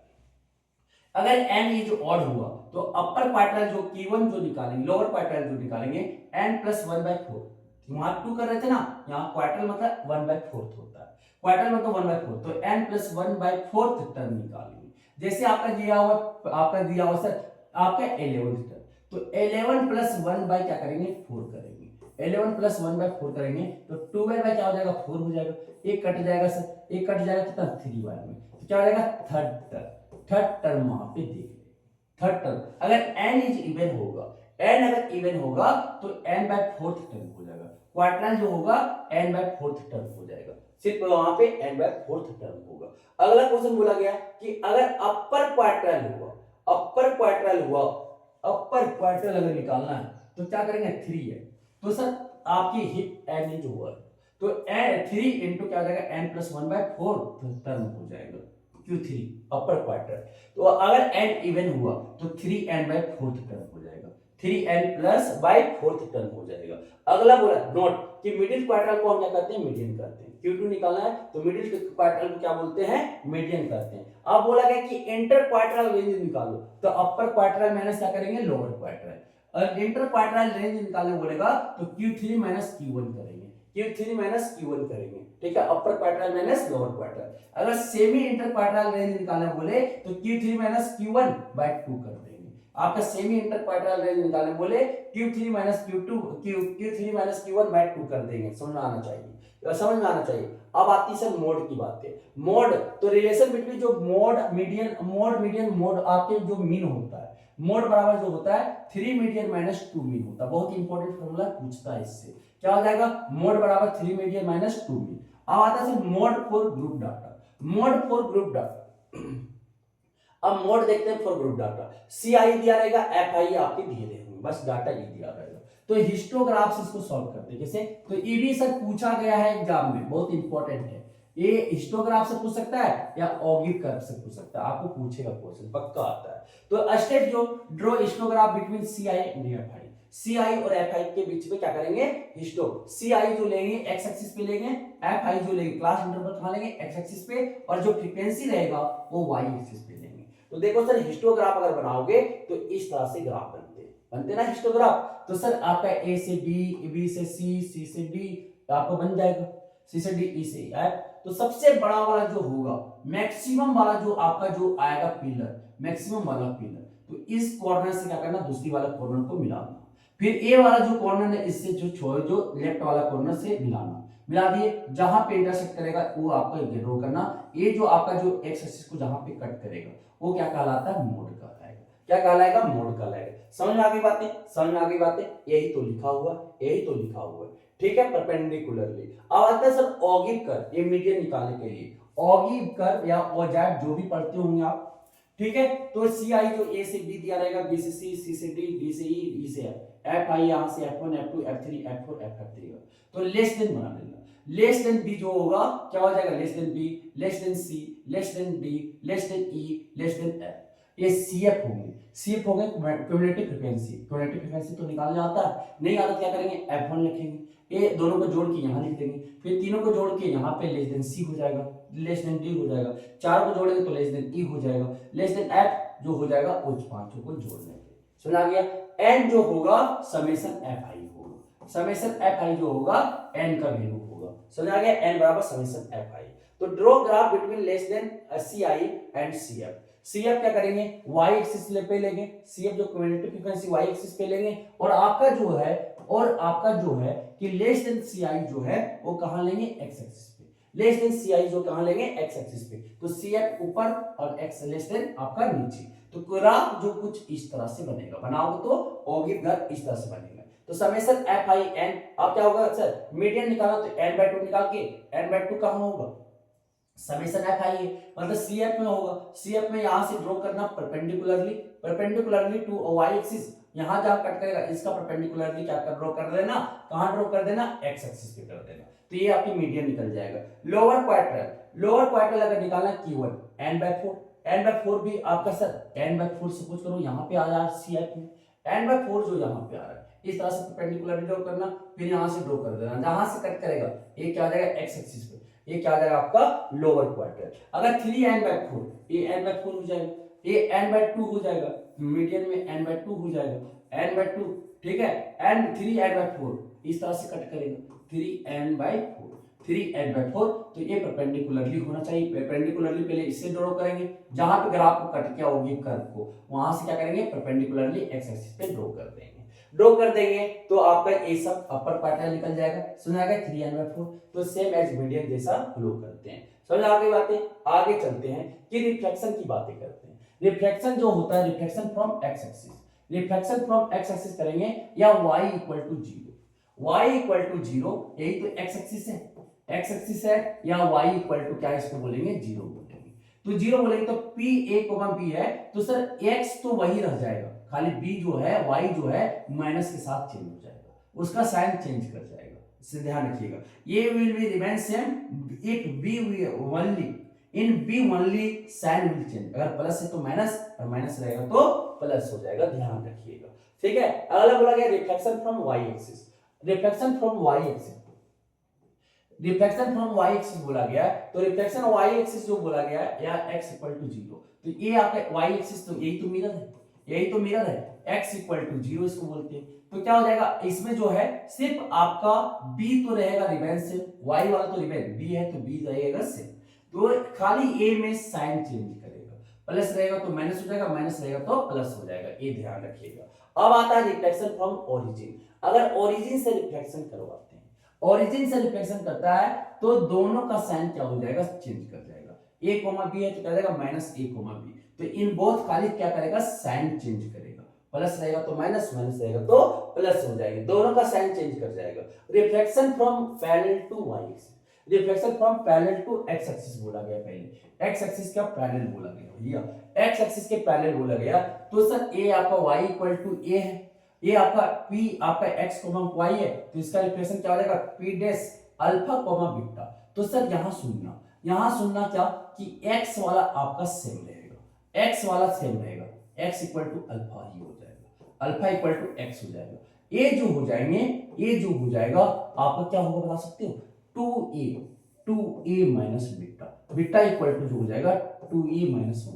Speaker 1: अगर n इज ऑड हुआ तो अपर क्वार्टाइल जो Q1 जो निकालेंगे, लोअर क्वार्टाइल जो निकालेंगे n प्लस 1/4, वहां 2 कर रहे थे ना, यहाँ क्वार्टाइल मतलब 1/4 होता है, क्वार्टाइल मतलब 1/4, तो n प्लस 1/4 टर्म निकालेंगे। जैसे आपका दिया हुआ सर आपका 11th टर्म, तो 11 प्लस 1 बाय क्या करेंगे, 4 करेंगे, 11 प्लस 1/4 करेंगे तो 12 बाय क्या हो जाएगा, 4 हो जाएगा, एक कट जाएगा सर, एक कट जाएगा कितना, 3 बाय में, तो क्या हो जाएगा, थर्ड टर्म वहां पे देख ले, थर्ड टर्म। अगर n इज इवन होगा, n अगर इवन होगा तो n/4 टर्म हो जाएगा, क्वार्टाइल जो होगा n/4 टर्म हो जाएगा, सिर्फ वहां पे n/4 टर्म होगा। अगला क्वेश्चन बोला गया कि अगर अपर क्वार्टाइल अगर निकालना है तो क्या करेंगे, 3 है, तो सर आपकी हिप n इज हुआ तो 3 इंटू क्या हो जाएगा, n प्लस 1/4 टर्म हो जाएगा, Q3 अपर क्वार्टर। तो अगर n इवन हुआ तो 3n/4 टर्म हो जाएगा, 3n+/4 टर्म हो जाएगा। अगला बोला नोट कि मिडिल क्वार्टर को हम क्या करते हैं, मीडियन करते हैं। Q2 निकालना है तो मिडिल क्वार्टर को क्या बोलते हैं, मीडियन करते हैं। अब बोला गया कि इंटर क्वार्टरल रेंज निकालो, तो अपर क्वार्टरल माइनस क्या करेंगे, लोअर क्वार्टरल। और इंटर क्वार्टरल रेंज निकालने बोलेगा तो Q3 माइनस Q1 करेंगे, Q3 माइनस Q1 करेंगे, ठीक है, अपर क्वार्टरल माइनस लोअर क्वार्टरल। अगर सेमी इंटर क्वार्टरल रेंज निकालने बोले तो Q3 माइनस Q1/2 कर देंगे, आपका सेमी इंटरक्वार्टाइल रेंज निकालने बोले Q3 minus Q2 Q3 minus Q1 bye 2 कर देंगे, समझ में आना चाहिए, समझ में आना चाहिए। अब आती है सर मोड की बात है। मोड तो रिलेशन बिटवीन जो मोड आपके जो मीन होता है, मोड बराबर जो होता है 3 मीडियन माइनस 2 मीन होता है। बहुत इंपॉर्टेंट फॉर्मूला पूछता है इससे, क्या हो जाएगा मोड बराबर 3 मीडियन माइनस 2 मीन। अब आता है mode for group data, mode for group data. अब मोड देखते हैं फॉर ग्रुप डाटा, CI दिया रहेगा, FI आपके दिए रहेंगे, बस डाटा ये दिया रहेगा। तो हिस्टोग्राफ से इसको सॉल्व करते हैं कैसे, तो ये भी सर पूछा गया है एग्जाम में, बहुत इंपॉर्टेंट है। ये हिस्टोग्राफ से पूछ सकता है या ऑगिव कर्व से पूछ सकता है, आपको पूछेगा क्वेश्चन पक्का आता है। तो स्टेप जो draw histograph between CI and FI, CI और FI के बीच में क्या करेंगे हिस्टो, CI जो लेंगे x एक्सिस पे लेंगे, FI जो लेंगे क्लास इंटरवल कहां लेंगे x एक्सिस पे, और जो फ्रीक्वेंसी रहेगा वो y एक्सिस पे लेंगे। तो देखो सर हिस्टोग्राफ अगर बनाओगे तो इस तरह से ग्राफ बनते ना हिस्टोग्राफ। तो सर आपका A से B, B से C, C से D आपको बन जाएगा, C से D, E से F। तो सबसे बड़ा वाला जो होगा, मैक्सिमम वाला जो आपका जो आएगा पिलर, मैक्सिमम वाला पिलर, तो इस कॉर्नर से क्या करना, दूसरी वाला कॉर्नर को मिलाना, फिर ए वाला जो कॉर्नर है इससे जो लेफ्ट वाला कॉर्नर से मिला दिए, जहां पे इंटरसेक्ट करेगा वो आपको ड्रॉ करना। ये जो आपका जो एक्स एक्सिस को जहां पे कट करेगा वो क्या कहलाता है, मोड कहलाएगा। क्या कहलाएगा, मोड कहलाएगा। समझ में आ गई बातें, समझ में आ गई बातें, यही तो लिखा हुआ, यही तो लिखा हुआ है, ठीक है, परपेंडिकुलरली। अब आता है सर ऑगिव कर्व, ये मीडियन निकालने के लिए ऑगिव कर्व या ऑजैब जो भी पढ़ते होंगे आप, ठीक है। तो CI जो A से B दिया रहेगा, B से C, C से D, D से E, E से F, FI यहां से F1, F2, F3, F4, FF देगा। तो लेस देन बना लेना, लेस देन B जो होगा क्या हो जाएगा, less than B, less than C, less than D, less than E, less than F, ये CF होंगे। CF हो गए क्युमुलेटिव फ्रीक्वेंसी, क्युमुलेटिव फ्रीक्वेंसी तो निकालने आता है, नहीं आता क्या करेंगे F1 लिखेंगे, ये दोनों को जोड़ के यहां लिख देंगे, फिर तीनों को जोड़ के यहाँ पे लेस देन C हो जाएगा, लेस देन D हो जाएगा, चारों को जोड़ेंगे तो लेस देन E हो जाएगा, लेस देन F जो हो जाएगा उस पांचों को जोड़ लेंगे, समझ आ गया। एन जो होगा समेशन FI होगा, समेशन FI जो होगा एन का वैल्यू होगा, समझ आ गया, एन बराबर समेशन FI। तो draw graph between less than CI and CF। CF क्या करेंगे, y एक्सिस पे लेंगे, CF जो क्युमुलेटिव फ्रीक्वेंसी y एक्सिस पे लेंगे, और आपका जो है कि लेस देन CI जो है वो कहां लेंगे, x एक्सिस पे, लेस देन CI जो कहां लेंगे, x एक्सिस पे। तो CF ऊपर और x लेस देन आपका नीचे। तो ग्राफ जो कुछ इस तरह से बनेगा, बनाओगे तो ऑगिव कर्व इस तरह से बनेगा। तो समेशन FI n, अब क्या होगा सर, मीडियन निकाला तो n/2 निकाल के, n/2 कहां होगा, समेशन FI है, मतलब CF में होगा, CF में यहां से ड्रॉ करना परपेंडिकुलरली टू y एक्सिस, यहां जहां कट करेगा इसका परपेंडिकुलरली क्या कर ड्रॉ कर देना, कहां ड्रॉ कर देना, x एक्सिस पे कर देना। तो ये आपकी मीडियन निकल जाएगा। लोअर क्वार्टर अगर निकालना Q1 n/4, n/4 भी आपका सर n/4 सपोज करो यहां पे आ रहा है CF में, n/4 जो यहां पे आ रहा है इस तरह से परपेंडिकुलरली ड्रॉ करना, फिर यहां से ड्रॉ कर देना, जहां से कट करेगा ये क्या आ जाएगा, x एक्सिस पे, ये क्या आ जाएगा आपका लोअर क्वार्टर। अगर 3n/4 ये n/4 हो जाएगा, ये n/2 हो जाएगा, मीडियन में n/2 हो जाएगा, n/2, ठीक है, n 3n/4 इस तरह से कट करेगा 3n/4, तो ये परपेंडिकुलरली होना चाहिए, परपेंडिकुलरली पहले इससे ड्रॉ करेंगे, जहां पे ग्राफ को कट किया होगी कर्व को, वहां से क्या करेंगे परपेंडिकुलरली x एक्सिस पे ड्रॉ कर देंगे, तो आपका ये सब अपर क्वार्टर निकल जाएगा, सुना गया 3n/4। तो सेम एज मीडियन जैसा फ्लो करते हैं, समझ आ गई बातें। आगे चलते हैं कि रिफ्लेक्शन की बातें करते हैं। रिफ्लेक्शन जो होता है, reflection from x axis, reflection from x axis करेंगे या y = 0, y = 0, यही तो x एक्सिस है, या y = क्या इसको बोलेंगे 0 बोलेंगे। तो 0 बोलेंगे तो p a, है, तो सर x तो वही रह जाएगा, खाली b जो है y जो है माइनस के साथ चेंज हो जाएगा, उसका साइन चेंज कर जाएगा, इसे ध्यान रखिएगा। ये will be remain same if b only, in b only sign will change, अगर प्लस है तो माइनस और माइनस रहेगा तो प्लस हो जाएगा, ध्यान रखिएगा, ठीक है। अगला बोला गया reflection from y axis, reflection from y axis, reflection from y axis बोला गया, तो रिफ्लेक्शन y एक्सिस जो बोला गया या x = 0, तो ये आपका y एक्सिस तो यही तो मिरर है, x = 0 इसको बोलते हैं। तो क्या हो जाएगा, इसमें जो है सिर्फ आपका b तो रहेगा रिमेन सेम, y वाला तो रिमेन, b है तो b रहेगा सेम, तो खाली a में साइन चेंज करेगा, प्लस रहेगा तो माइनस हो जाएगा, माइनस रहेगा तो प्लस हो जाएगा, ये ध्यान रखिएगा। अब आता है रिफ्लेक्शन फ्रॉम ओरिजिन। अगर ओरिजिन से रिफ्लेक्शन करवाते हैं, ओरिजिन से रिफ्लेक्शन करता है तो दोनों का साइन क्या हो जाएगा, चेंज कर जाएगा। a कोमा बी है तो क्या जाएगा माइनस a कोमा बी, तो इन बोथ खाली क्या करेगा, साइन चेंज करेगा। प्लस रहेगा तो माइनस, माइनस रहेगा तो प्लस हो जाएगा, दोनों का साइन चेंज कर जाएगा। Reflection from parallel to Y axis, reflection from parallel to x axis बोला गया, पहले एक्स एक्सिस का पैरेलल बोला गया भैया, एक्स एक्सिस के पैरेलल बोला गया। तो सर a आपका y इक्वल टू a है, ये आपका p आपका x कोमा y है, तो इसका रिफ्लेक्शन क्या हो जाएगा, p dash alpha comma beta. तो सर यहां सुनना क्या कि x वाला आपका सेम रहेगा, x वाला सेम रहेगा, x इक्वल टू अल्फा ही हो जाएगा, अल्फा इक्वल टू x हो जाएगा। ये जो हो जाएंगे, ये जो हो जाएगा आपका क्या होगा बता सकते हो, 2a minus beta, beta equal to जो हो जाएगा 2a minus y,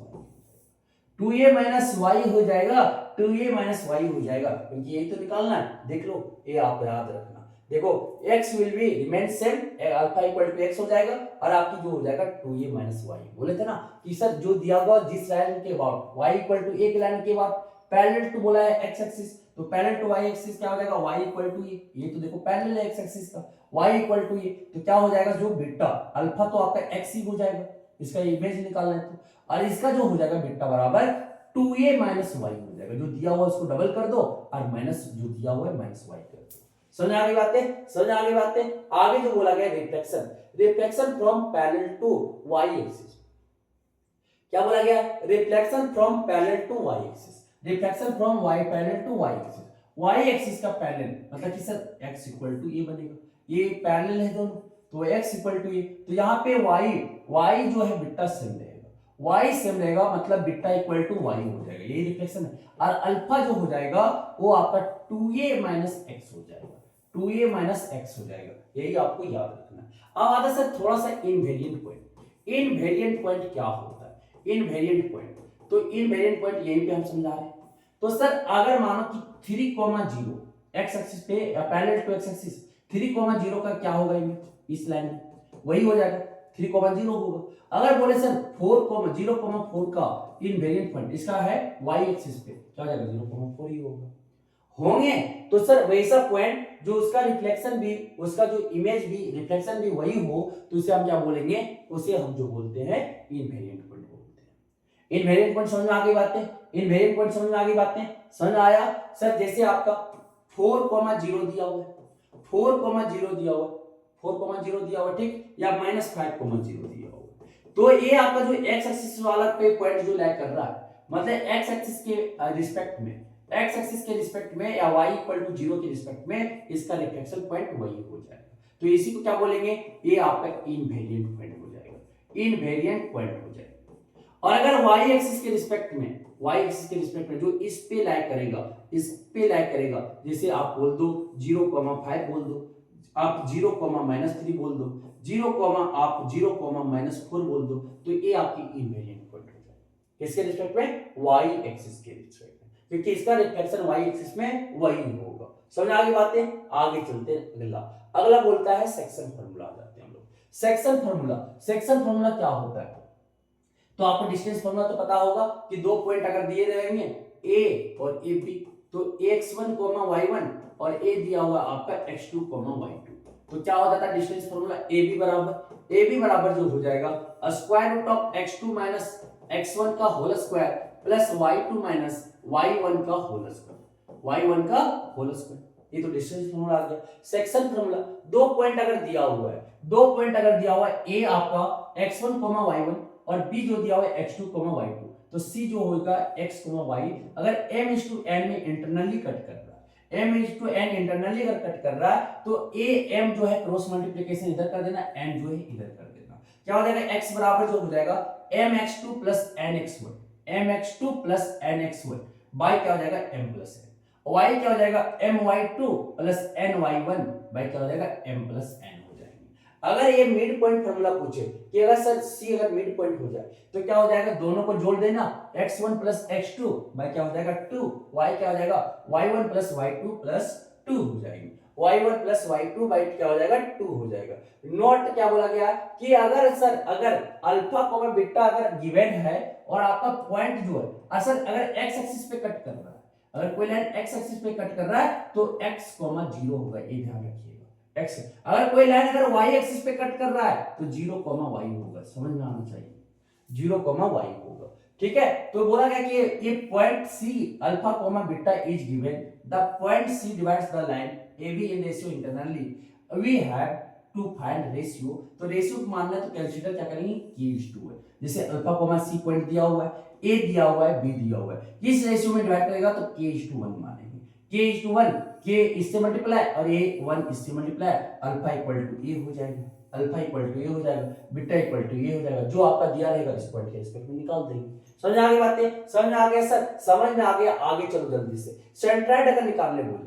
Speaker 1: 2a minus y हो जाएगा, 2a माइनस y हो जाएगा, क्योंकि यही तो निकालना है। देख लो, ये आप याद रखना, देखो x will be remain same, alpha equal to x हो जाएगा, और आपकी जो हो जाएगा 2a माइनस y। बोले थे ना कि सर जो दिया हुआ जिस लाइन के बाद y इक्वल टू a की लाइन के बाद पैरेलल टू बोला है x एक्सिस, तो पैरेलल टू y एक्सिस क्या हो जाएगा, y इक्वल टू a, ये तो देखो पैरेलल है x एक्सिस का, y इक्वल टू a, तो क्या हो जाएगा जो बीटा, अल्फा तो आपका x ही हो जाएगा, इसका इमेज निकालना है तो, और इसका जो हो जाएगा बीटा बराबर 2a माइनस y हो जाएगा, जो दिया हुआ उसको डबल कर दो और माइनस जो दिया हुआ है माइनस y कर दो। समझ आ गई बातें, समझ आ गई बातें। आगे जो बोला गया reflection, reflection from parallel to y axis, क्या बोला गया, reflection from parallel to y axis, reflection from y parallel to y axis, y axis का पैरेलल मतलब कि sir x equal to a बनेगा, ये पैरेलल है दोनों, तो x इक्वल टू a, तो यहाँ पे y जो है बीटा सेम रहेगा, y सेम रहेगा मतलब बीटा इक्वल टू y हो जाएगा, यही रिफ्लेक्शन है। और अल्फा जो हो जाएगा वो आपका 2a माइनस x हो जाएगा, 2a माइनस x हो जाएगा, यही आपको याद रखना है। अब आता सर थोड़ा सा इनवेरिएंट पॉइंट। इनवेरिएंट पॉइंट क्या होता है, इनवेरिएंट पॉइंट, तो इनवेरिएंट पॉइंट यहीं पे हम समझा रहे हैं। तो सर अगर मानो कि 3,0 x एक्सिस पे पैरेलल टू x एक्सिस 3,0 का क्या होगा इमेज, इस लाइन में वही हो जाएगा 3,0 होगा। अगर बोले सर 0,4 का इनवेरिएंट पॉइंट इसका है y एक्सिस पे, क्या हो जाएगा 0,4 ही होंगे। तो सर वैसा पॉइंट जो उसका रिफ्लेक्शन भी, उसका जो इमेज भी, रिफ्लेक्शन भी वही हो, तो उसे हम क्या बोलेंगे, उसे हम जो बोलते हैं इनवेरिएंट पॉइंट बोलते हैं। इनवेरिएंट पॉइंट समझ में आ गई बातें, इनवेरिएंट पॉइंट समझ में आ गई बातें, समझ आया। सर जैसे आपका 4,0 दिया हुआ है, 4,0 दिया हुआ, 4,0 दिया हुआ ठीक, या -5,0 दिया हुआ, तो ये आपका जो x एक्सिस वाला पे पॉइंट जो लैग कर रहा है, मतलब x एक्सिस के रिस्पेक्ट में, x एक्सिस के रिस्पेक्ट में या y इक्वल टू 0 के रिस्पेक्ट में इसका रिफ्लेक्शन पॉइंट वही हो जाएगा, तो इसी को क्या बोलेंगे, ये आपका इनवेरिएंट पॉइंट हो जाएगा, इनवेरिएंट पॉइंट हो जाएगा। और अगर y एक्सिस के रिस्पेक्ट में, y एक्सिस के रिस्पेक्ट में जो इस पे लैग करेगा, इस पे लैग करेगा, जैसे आप बोल दो 0,5 बोल दो, आप 0,-3 बोल दो, 0, आप 0,-4 बोल दो, तो ये आपकी इनवेरिएंट पॉइंट हो जाएगा, किसके रिस्पेक्ट में, y एक्सिस के रिस्पेक्ट में, क्योंकि इसका रिफ्लेक्शन y एक्सिस में वही होगा। समझ आ गई बातें, आगे चलते हैं। अगला बोलता है सेक्शन फार्मूला, आ जाते हैं हम लोग सेक्शन फार्मूला। सेक्शन फार्मूला क्या होता है, तो आपको डिस्टेंस फार्मूला तो पता होगा कि दो पॉइंट अगर दिए रहेंगे a और a b, तो x1, y1 और a दिया हुआ आपका x2, y2, तो क्या हो जाता है डिस्टेंस फार्मूला, ab बराबर जो हो जाएगा square root of x2 minus x1 का whole square plus y2 minus y1 का होल स्क्वायर, ये तो डिस्टेंस फार्मूला आ गया। सेक्शन फार्मूला, दो पॉइंट अगर दिया हुआ है, a आपका x1, y1 और b जो दिया हुआ है x2, y2, तो c जो होगा x, y, अगर m/n में इंटरनली कट कर रहा है, m/n इंटरनली अगर कट कर रहा है, तो a m जो है क्रॉस मल्टीप्लिकेशन इधर कर देना, n जो है इधर कर देना, क्या हो जाएगा x बराबर जो हो जाएगा mx2 प्लस nx1 बाय क्या हो जाएगा m प्लस n, y क्या हो जाएगा my2 प्लस ny1 बाय क्या हो जाएगा m प्लस n हो जाएंगे। अगर ये मिड पॉइंट फार्मूला पूछे कि अगर सर c अगर मिड पॉइंट हो जाए तो क्या हो जाएगा, दोनों को जोड़ देना, x1 प्लस x2 बाय क्या हो जाएगा 2, y क्या हो जाएगा y1 प्लस y2 प्लस 2 हो जाएगी। y1 प्लस y2 बाई क्या हो जाएगा 2 हो जाएगा। नोट क्या बोला गया कि अगर सर अगर अल्फा कोमा बीटा अगर गिवन है और आपका पॉइंट जो है सर अगर x एक्सिस पे कट कर रहा है, अगर कोई लाइन x एक्सिस पे कट कर रहा है तो x कोमा 0 होगा, ये ध्यान रखिएगा। x अगर कोई लाइन अगर y एक्सिस पे कट कर रहा है तो 0 कोमा y होगा, समझ में आना चाहिए, 0 कोमा y होगा। ठीक है, तो बोला गया कि ये point C alpha comma beta is given, the point C divides the line AB in ratio internally, we have to find ratio. तो रेशियो को मानना है तो कैलकुलेटर क्या करेंगे k/2 है, जैसे अल्फा कोमा C पॉइंट दिया हुआ है, A दिया हुआ है, B दिया हुआ है, किस रेशियो में डिवाइड करेगा तो k/1 मानेंगे, k/1, k इससे मल्टीप्लाई और ये 1 इससे मल्टीप्लाई, अल्फा इक्वल टू ए हो जाएगा, अल्फा इक्वल टू ये हो जाएगा, बीटा इक्वल टू ये हो जाएगा, जो आपका दिया रहेगा इस पॉइंट के रिस्पेक्ट में निकाल देंगे। समझ में आ गई बातें, समझ में आ गया सर, समझ में आ गया, आगे चलो जल्दी से। सेंट्राइड अगर निकालने बोले,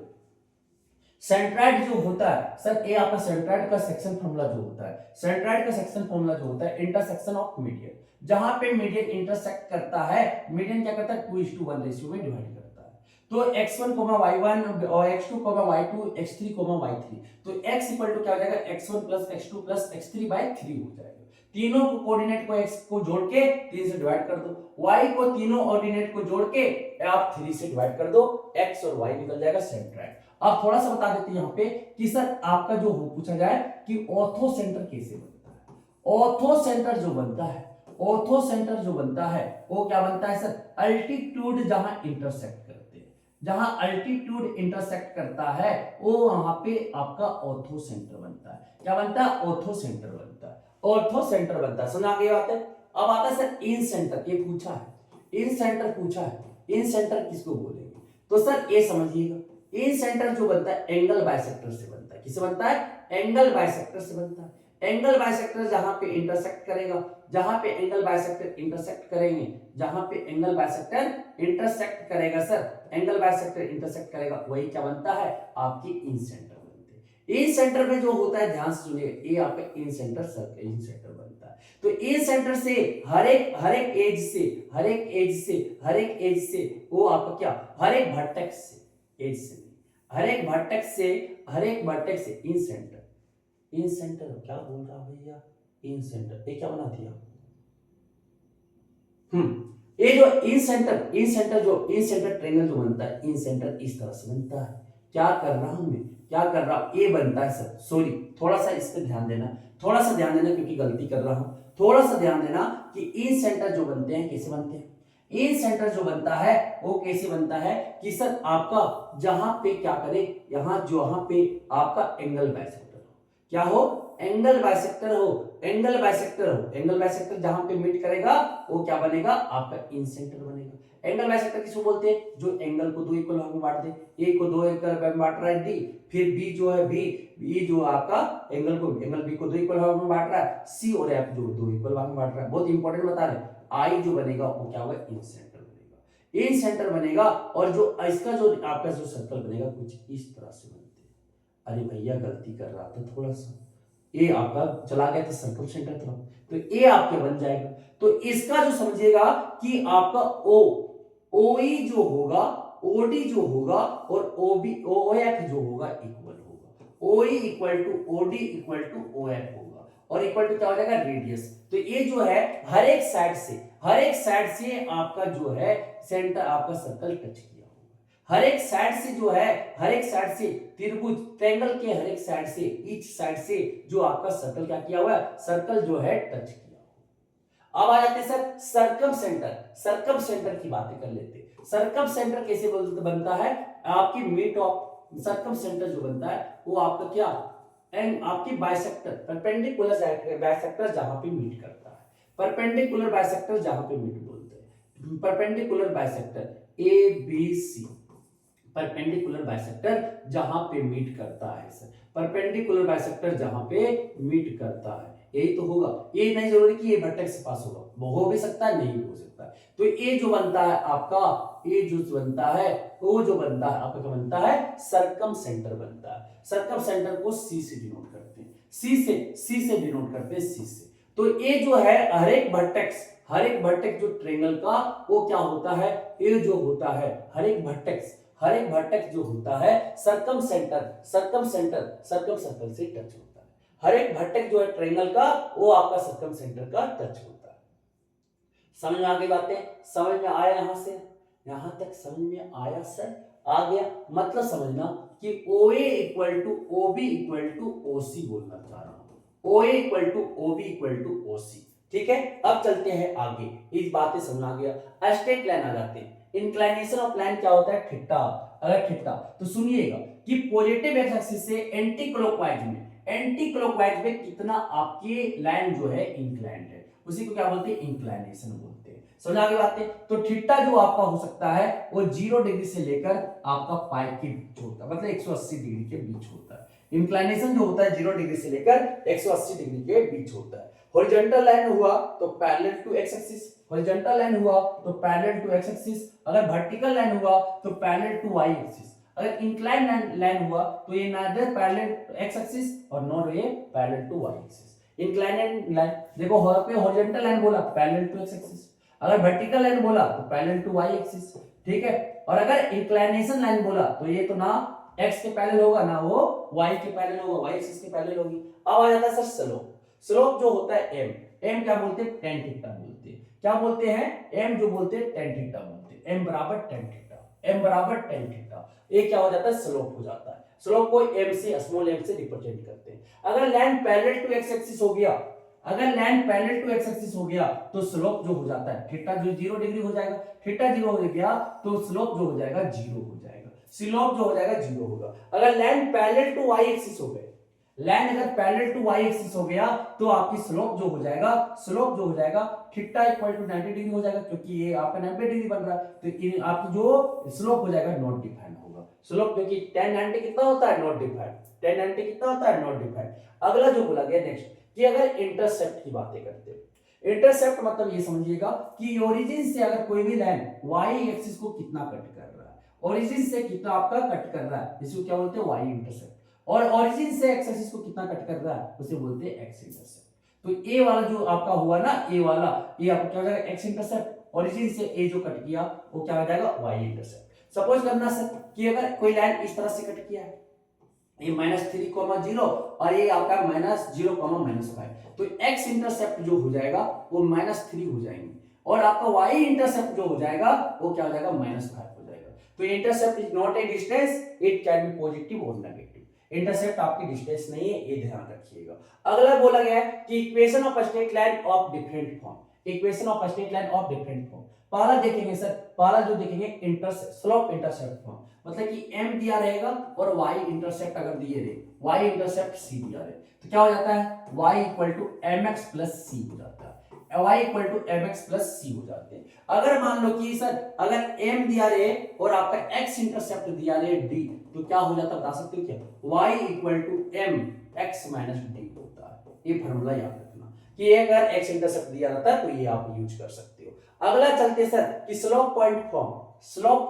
Speaker 1: सेंट्राइड जो होता है सर, ये आपका सेंट्राइड का सेक्शन फॉर्मूला जो होता है, सेंट्राइड का सेक्शन फॉर्मूला जो होता है इंटरसेक्शन ऑफ मीडियन, जहां पे मीडियन इंटरसेक्ट करता है, मीडियन क्या करता है 2:1 रेशियो में डिवाइड करता है। तो x1, y1 और x2, y2, x3, y3, तो x इक्वल टू क्या हो जाएगा x1 plus x2 plus x3 by 3 हो जाएगा। तीनों को कोऑर्डिनेट को x को जोड़ के 3 से डिवाइड कर दो, y को तीनों ऑर्डिनेट को जोड़ के आप 3 से डिवाइड कर दो, x और y निकल जाएगा सेंट्राइड। अब थोड़ा सा बता देते हैं यहाँ पे कि सर आपका जो हो पूछा जाए कि ऑर्थो सेंटर कैसे बनता है। ऑर्थो सेंटर जो बनता है, ऑर्थो सेंटर जो बनता है वो क्या बनता है सर, अल्टीट्यूड जहां इंटरसेक्ट करते हैं, जहां अल्टीट्यूड इंटरसेक्ट करता है वो वहां पे आपका ऑर्थो सेंटर बनता है। क्या बनता है, ऑर्थो सेंटर बनता है, ऑर्थो सेंटर बनता है। समझ आ गई बात है। अब आता है सर इन सेंटर, ये पूछा है, इन सेंटर पूछा है, इन सेंटर किसको बोलेंगे, तो सर ये समझिएगा, इन सेंटर जो बनता है एंगल बाइसेक्टर से बनता है। किससे बनता है, एंगल बाइसेक्टर से बनता है। एंगल बाइसेक्टर जहां पे इंटरसेक्ट करेगा, जहां पे एंगल बाइसेक्टर इंटरसेक्ट करेंगे, जहां पे एंगल बाइसेक्टर इंटरसेक्ट करेगा सर, एंगल बाइसेक्टर इंटरसेक्ट करेगा, वही क्या बनता है आपकी इन सेंटर बनते हैं। इन सेंटर में जो होता है ध्यान से सुनिए, ये आपका इन सेंटर सर्कल, इन सेंटर बनता है। तो इन सेंटर से हर एक एज से, हर एक एज से, हर एक एज से वो आपका क्या, हर एक वर्टेक्स से, एज से हर एक वर्टेक्स से, हर एक वर्टेक्स से इन सेंटर, इन सेंटर क्या बोल रहा भैया, इन सेंटर, ये क्या बना दिया, ये जो इन सेंटर, इन सेंटर जो इन सेंटर ट्रायंगल जो बनता है, इन सेंटर इस तरह से बनता है। क्या कर रहा हूं मैं, क्या कर रहा हूं, ये बनता है सर, सॉरी थोड़ा सा इस पे ध्यान देना, थोड़ा सा ध्यान देना क्योंकि गलती कर रहा हूं, थोड़ा सा ध्यान देना कि इन सेंटर जो बनते हैं कैसे बनते हैं। इन सेंटर जो बनता है वो कैसे बनता है कि सर आपका जहां पे क्या करे, यहां जहां पे आपका एंगल बाइसेक्टर हो, क्या हो, एंगल बाइसेक्टर हो, एंगल बाइसेक्टर हो, एंगल बाइसेक्टर जहां पे मीट करेगा वो क्या बनेगा आपका इन सेंटर बनेगा। एंगल बाइसेक्टर किसको बोलते हैं, जो एंगल को दो इक्वल भाग में बांट दे, ए को दो इक्वल भाग में बांट रहा है डी, फिर बी जो है बी जो आपका एंगल बी को दो इक्वल भाग में बांट रहा है, सी और एफ जो दो इक्वल भाग में बांट रहा है। बहुत इंपॉर्टेंट बता रहे, आई जो बनेगा वो क्या होगा, इन सेंटर बनेगा, इन सेंटर बनेगा। और जो इसका जो आपका जो सर्कल बनेगा कुछ इस तरह से बनते हैं। अरे भैया गलती कर रहा था थोड़ा सा, ये आपका चला गया था सर्कल सेंटर तरफ, तो ये आपके बन जाएगा। तो इसका जो समझिएगा कि आपका ओई जो होगा, ओडी जो होगा और ओबी ओएफ जो होगा इक्वल होगा, OE equal to OD equal to OF होगा, और इक्वल टू क्या हो जाएगा रेडियस। तो ये जो है हर एक साइड से, हर एक साइड से आपका जो है सेंटर आपका सर्कल टच किया होगा, हर एक साइड से जो है, हर एक साइड से त्रिभुज ट्रायंगल के हर एक साइड से, ईच साइड से जो आपका सर्कल क्या किया हुआ है, सर्कल जो है टच किया। अब आ जाते हैं sir circum centre, circum centre की बातें कर लेते हैं। सर्कम सेंटर कैसे बनता है, आपकी मिड ऑफ सर्कम सेंटर जो बनता है वो आपका क्या, एंड आपकी बाइसेक्टर, परपेंडिकुलर बाइसेक्टर जहां पे मीट करता है, परपेंडिकुलर बाइसेक्टर जहां पे मीट बोलते हैं, perpendicular bisector A B C, perpendicular bisector जहां पे मीट करता है सर, परपेंडिकुलर बाइसेक्टर जहां पे मीट करता है, यही तो होगा। ये नहीं जरूरी कि ये वर्टेक्स से पास होगा, वो हो भी सकता है, नहीं भी हो सकता है। तो ये जो बनता है आपका, ये जो बनता है वो जो बनता है आपका क्या बनता है, सर्कम सेंटर बनता है। सर्कम सेंटर को सी से डिनोट करते हैं, सी से डिनोट करते हैं, सी से। तो ये जो है हर एक वर्टेक्स जो ट्रायंगल का वो क्या होता है, ये जो होता है हर एक वर्टेक्स, हर एक वर्टेक्स जो होता है सर्कम सर्कल से टच होता है। हर एक वर्टेक्स जो है ट्रायंगल का वो आपका सर्कम सेंटर का टच होता है। समझ में आ गई बातें? समझ में आया? यहां तक समझ में आया सर? आ गया? मतलब समझना कि OA equal to OB equal to OC बोलना चाह रहा हूं। OA equal to OB equal to OC। ठीक है, अब चलते हैं आगे। इस बातें समझ आ गया। स्ट्रेट लाइन आ जाते हैं। इंक्लाइनेशन ऑफ लाइन क्या होता है? थीटा। अगर थीटा तो सुनिएगा कि पॉजिटिव एक्स एक्सिस से एंटी क्लॉकवाइज में कितना आपकी लाइन जो है इंक्लाइंड है, उसी को क्या बोलते हैं? इंक्लाइनेशन बोलते हैं। समझ आ गई बातें? तो थीटा जो आपका हो सकता है वो 0 डिग्री से लेकर आपका पाई के बीच होता है, मतलब 180 डिग्री के बीच होता है। इंक्लाइनेशन जो होता है 0 डिग्री से लेकर 180 डिग्री के बीच होता है। हॉरिजॉन्टल लाइन हुआ तो parallel to x axis, horizontal line हुआ तो पैरेलल टू एक्स एक्सिस। अगर वर्टिकल लाइन हुआ तो पैरेलल टू वाई एक्सिस। अगर इंक्लाइंड लाइन हुआ तो ये neither parallel to x axis और नॉट ये parallel to Y axis. Inclined line देखो, वहां पे हॉरिजॉन्टल लाइन बोला पैरेलल टू एक्स एक्सिस, अगर वर्टिकल लाइन बोला तो पैरेलल टू वाई एक्सिस। ठीक है, और अगर इंक्लाइनेशन लाइन बोला तो ये तो ना एक्स के पैरेलल होगा ना वो वाई के पैरेलल होगा, वाई एक्सिस के पैरेलल होगी। अब आ जाता है सर स्लोप। स्लोप जो होता है एम क्या बोलते हैं? टेन थीटा बोलते हैं। क्या बोलते हैं? एम जो बोलते हैं टेन थीटा बोलते हैं। एम बराबर टेन थीटा। ये क्या हो जाता है? स्लोप हो जाता है। स्लोप को एम से, स्मॉल एम से रिप्रेजेंट करते हैं। अगर line parallel to x axis हो गया, तो स्लोप जो हो जाता है थीटा जो 0 डिग्री हो जाएगा। थीटा 0 हो गया तो स्लोप जो हो जाएगा 0 हो जाएगा। स्लोप जो हो जाएगा 0 होगा। अगर line parallel to Y axis हो गए, लाइन अगर पैरेलल टू वाई एक्सिस हो गया तो आपकी स्लोप जो हो जाएगा थीटा इक्वल टू 90 डिग्री हो जाएगा, क्योंकि ये आपका 90 डिग्री बन रहा है। तो आपकी जो स्लोप हो जाएगा नॉट डिफाइंड होगा। स्लोप क्योंकि tan 90 कितना होता है? Not defined. tan 90 कितना होता है? Not defined. अगला जो बोला गया नेक्स्ट कि अगर इंटरसेप्ट की बातें करते हैं। इंटरसेप्ट मतलब ये समझिएगा कि ओरिजिन से अगर कोई भी लाइन वाई एक्सिस को कितना कट कर रहा है, ओरिजिन से कितना आपका कट कर रहा है, इसको क्या बोलते हैं? Y intercept. और ओरिजिन से एक्स एक्सिस को कितना कट कर रहा है, उसे बोलते हैं एक्स इंटरसेप्ट। तो ए वाला जो आपका हुआ ना, ए वाला, ये आपका क्या हो जाएगा? X intercept. ओरिजिन से ए जो कट किया वो क्या हो जाएगा? Y intercept. सपोज करना सर कि अगर कोई लाइन इस तरह से कट किया है, ये -3,0 और ये आपका -0,-5, तो x इंटरसेप्ट जो हो जाएगा वो -3 हो जाएंगे, और आपका y इंटरसेप्ट जो हो जाएगा वो क्या हो जाएगा? -5 हो जाएगा। तो intercept is not a distance, it can be positive और नेगेटिव। इंटरसेप्ट आपकी डिस्टेंस नहीं है, ये ध्यान रखिएगा। अगला बोला गया है कि equation of straight line of different form. Equation of straight line of different form पहला देखेंगे सर, पहला जो देखेंगे इंटरसेप्ट, स्लोप इंटरसेप्ट फॉर्म, मतलब कि m दिया रहेगा और y इंटरसेप्ट अगर दिए रहे, y इंटरसेप्ट c दिया रहे, तो क्या हो जाता है? y equal to mx plus c हो जाता है। y equal to mx plus c हो जाते हैं। अगर मान लो कि सर अगर m दिया रहे और आपका x इंटरसेप्ट दिया रहे d, तो क्या हो जाता है बता सकते हो क्या? y equal to mx minus d होता है। ये फॉर्मूला याद रखना कि अगर x इंटरसेप्ट दिया रहता है तो ये आप यूज कर सकते हो। अगला चलते सर कि slope point form. Slope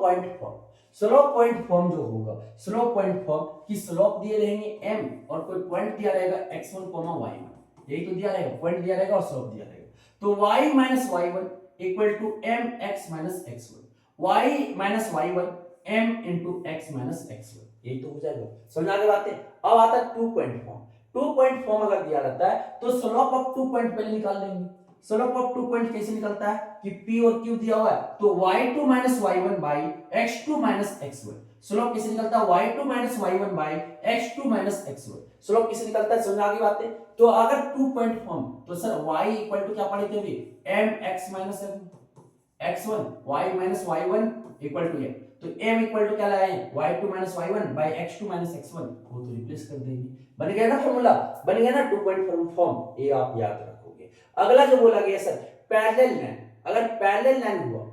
Speaker 1: point form जो होगा, स्लोप पॉइंट फॉर्म की स्लोप दिए रहेंगे m और कोई पॉइंट दिया रहेगा x1, y1, यही तो दिया रहेगा, पॉइंट दिया रहेगा और स्लोप दिया रहेगा। तो y minus y1 equal to mx minus x1, y minus y1 m into x minus x1, यही तो हो जाएगा। समझ आ गई बातें? अब आता है 2 पॉइंट फॉर्म। 2 पॉइंट फॉर्म अगर दिया रहता है तो स्लोप ऑफ 2 पॉइंट पहले निकाल देंगे। स्लोप ऑफ 2 पॉइंट कैसे निकलता है कि p और q दिया हुआ है तो y2 minus y1 by x2 minus x1। Slope कैसे निकलता है? y2 minus y1 by x2 minus x1। Slope कैसे निकलता है? समझ आ गई बातें? तो अगर 2 पॉइंट फॉर्म तो सर y इक्वल टू क्या पढ़े थे अभी? mx minus x1, y minus y1 equal to m, तो m इक्वल टू क्या लाए? y2 minus y1 by x2 minus x1, वो तो रिप्लेस कर देंगे। बन गया ना फॉर्मूला, बन गया ना 2 पॉइंट फॉर्म, ये आप याद रखोगे। अगला जो बोला गया सर पैरेलल लाइन, अगर पैरेलल लाइन हुआ,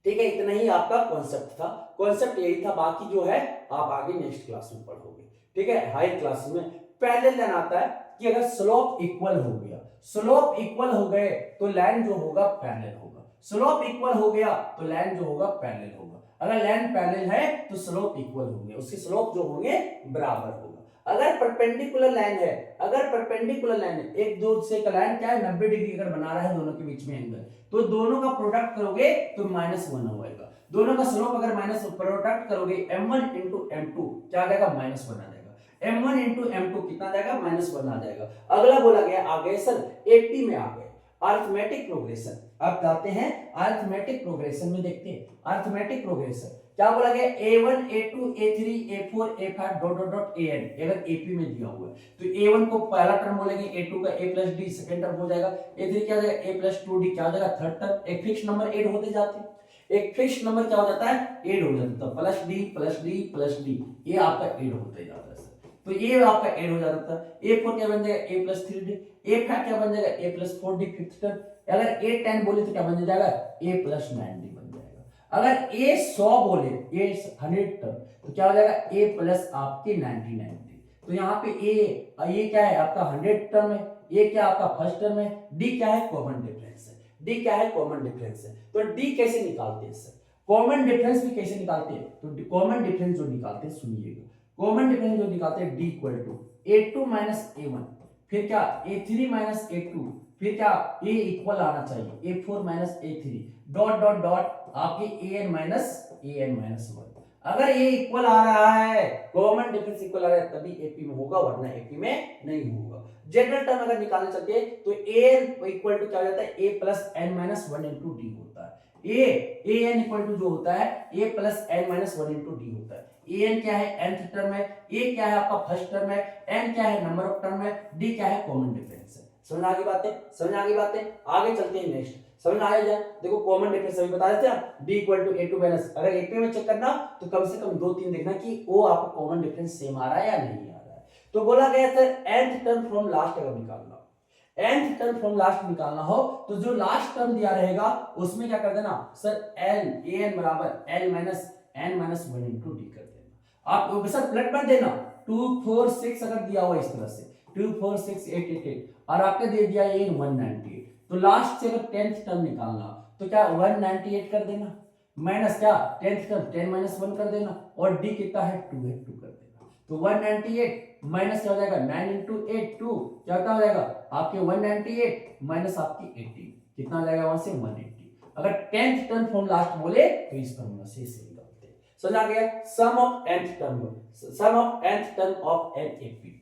Speaker 1: ठीक है, इतना ही आपका कॉन्सेप्ट था। कॉन्सेप्ट यही था, बाकी जो है आप आगे नेक्स्ट क्लास में पढ़ोगे। ठीक है, हायर क्लास में पैरेलल लाइन आता है कि अगर स्लोप इक्वल हो गया, स्लोप इक्वल हो गए तो लाइन जो होगा पैरेलल होगा। स्लोप इक्वल हो गया तो लाइन जो होगा पैरेलल होगा। अगर लाइन पैरेलल है तो स्लोप इक्वल होंगे, उसके स्लोप जो होंगे बराबर होगा। अगर परपेंडिकुलर लाइन है, अगर परपेंडिकुलर लाइन है, एक दूसरे का लाइन क्या है 90 डिग्री अगर बना रहा है दोनों के बीच में एंगल, तो दोनों का प्रोडक्ट करोगे तो -1 होएगा। दोनों का स्लोप अगर माइनस प्रोडक्ट करोगे m1 इंटू m2 क्या आ जाएगा -1 आ जाएगा। m1 इंटू m2 कितना आ जाएगा -1 आ जाएगा। अगला बोला गया आगे सर एपी में आ गए अरिथमेटिक प्रोग्रेशन। अब जाते हैं अरिथमेटिक प्रोग्रेशन में, देखते हैं अरिथमेटिक प्रोग्रेशन क्या बोला गया a1 a2 a3 a4 a5 dot dot dot an अगर एपी में दिया हुआ है तो a1 को पहला टर्म बोलेंगे, a2 का a plus D second term हो जाएगा, a3 क्या हो जाएगा a प्लस 2d क्या हो जाएगा थर्ड टर्म। एक फिक्स नंबर ऐड होते जाते हैं, एक फिक्स नंबर क्या हो जाता है ऐड हो जाता है, plus D plus D plus D ये आपका ऐड होते जाता है सर। तो ये आपका ऐड हो जाता है, a4 क्या बन जाएगा a प्लस 3d, a5 क्या बन जाएगा a plus 4d fifth term, अगर a10 बोले तो क्या बन जाएगा a प्लस 9d बन जाएगा। अगर a 100 बोले a 100 टर्म तो क्या हो जाएगा a प्लस आपके 99d। तो यहाँ पे ये क्या है आपका 100 टर्म है, ये क्या आपका फर्स्ट टर्म है, d क्या है कॉमन डिफरेंस है, d क्या है कॉमन डिफरेंस है। तो d कैसे निकालते हैं सर, कॉमन डिफरेंस भी कैसे निकालते हैं, तो कॉमन डिफरेंस जो निकालते हैं सुनिएगा, कॉमन डिफरेंस जो निकालते हैं d equal to a2 minus a1 फिर क्या a3 माइनस a2 फिर क्या a इक्वल आना चाहिए a4 minus a3 dot dot dot आपके an माइनस 1। अगर ये इक्वल आ रहा है कॉमन डिफरेंस इक्वल आ रहा है तभी एपी में होगा वरना एपी में नहीं होगा। जनरल टर्म अगर निकालने चलते तो a इक्वल टू क्या हो जाता है a plus n minus 1 into D होता है। a n इक्वल टू जो होता है a plus n minus 1 into D होता है। an क्या है nth टर्म है, a क्या है आपका फर्स्ट टर्म है, n क्या है नंबर ऑफ टर्म है, d क्या है कॉमन डिफरेंस है। समझ आ गई बातें, समझ आ गई बातें। आगे चलते हैं नेक्स्ट, समझ में आया जाए। देखो कॉमन डिफरेंस अभी बता देते हैं d equal to a2 minus, अगर एपी में चेक करना तो कम से कम 2-3 देखना कि वो आपको कॉमन डिफरेंस सेम आ रहा है या नहीं आ रहा है। तो बोला गया था nth टर्म फ्रॉम लास्ट अगर निकालना, nth टर्म फ्रॉम लास्ट निकालना हो तो जो लास्ट टर्म दिया रहेगा उसमें क्या कर देना सर an बराबर l minus n minus 1 into D कर देना। आप सर प्लट मत देना, 2 4 6 अगर दिया हुआ इस तरह से 2 4 6 8 8 8 और आपने दे दिया ये 198 तो लास्ट से अगर 10th टर्म निकालना तो क्या 198 कर देना माइनस क्या 10th टर्म 10 माइनस 1 कर देना और d कितना है 2 है 2 कर देना। तो 198 माइनस क्या हो जाएगा 9 इंटू 8 2 क्या हो जाएगा आपके 198 माइनस आपकी 80 कितना आ जाएगा वहां से 180। अगर 10th टर्म फ्रॉम लास्ट बोले तो इस फॉर्मूला से इसे निकालते हैं। समझ आ गया, sum of nth term, sum of nth term of an AP,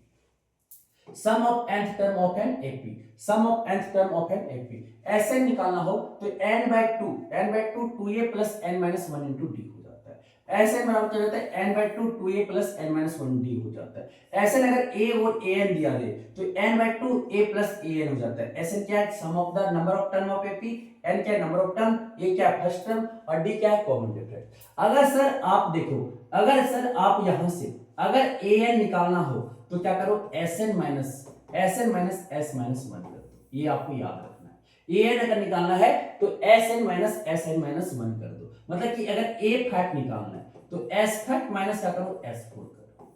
Speaker 1: sum of nth term of an AP, sum of nth term of an AP. ऐसे निकालना हो तो n/2 2a plus n minus 1 into d हो जाता है। ऐसे में क्या होता है n/2 2a plus n minus 1 D हो जाता है। ऐसे में अगर a और an दिया दे तो n/2 a प्लस an हो जाता है। ऐसे क्या है sum of the number of term of AP, n क्या है नंबर ऑफ टर्म, a क्या है फर्स्ट टर्म और d क्या है कॉमन डिफरेंस। अगर सर आप देखो, अगर सर आप यहां से अगर an निकालना हो तो क्या करो Sn माइनस s माइनस 1 कर दो, ये आपको याद रखना है। an अगर निकालना है तो Sn माइनस s1 कर दो, मतलब कि अगर a फैक्ट निकालना है तो s फैक्ट माइनस क्या करो s4 करो।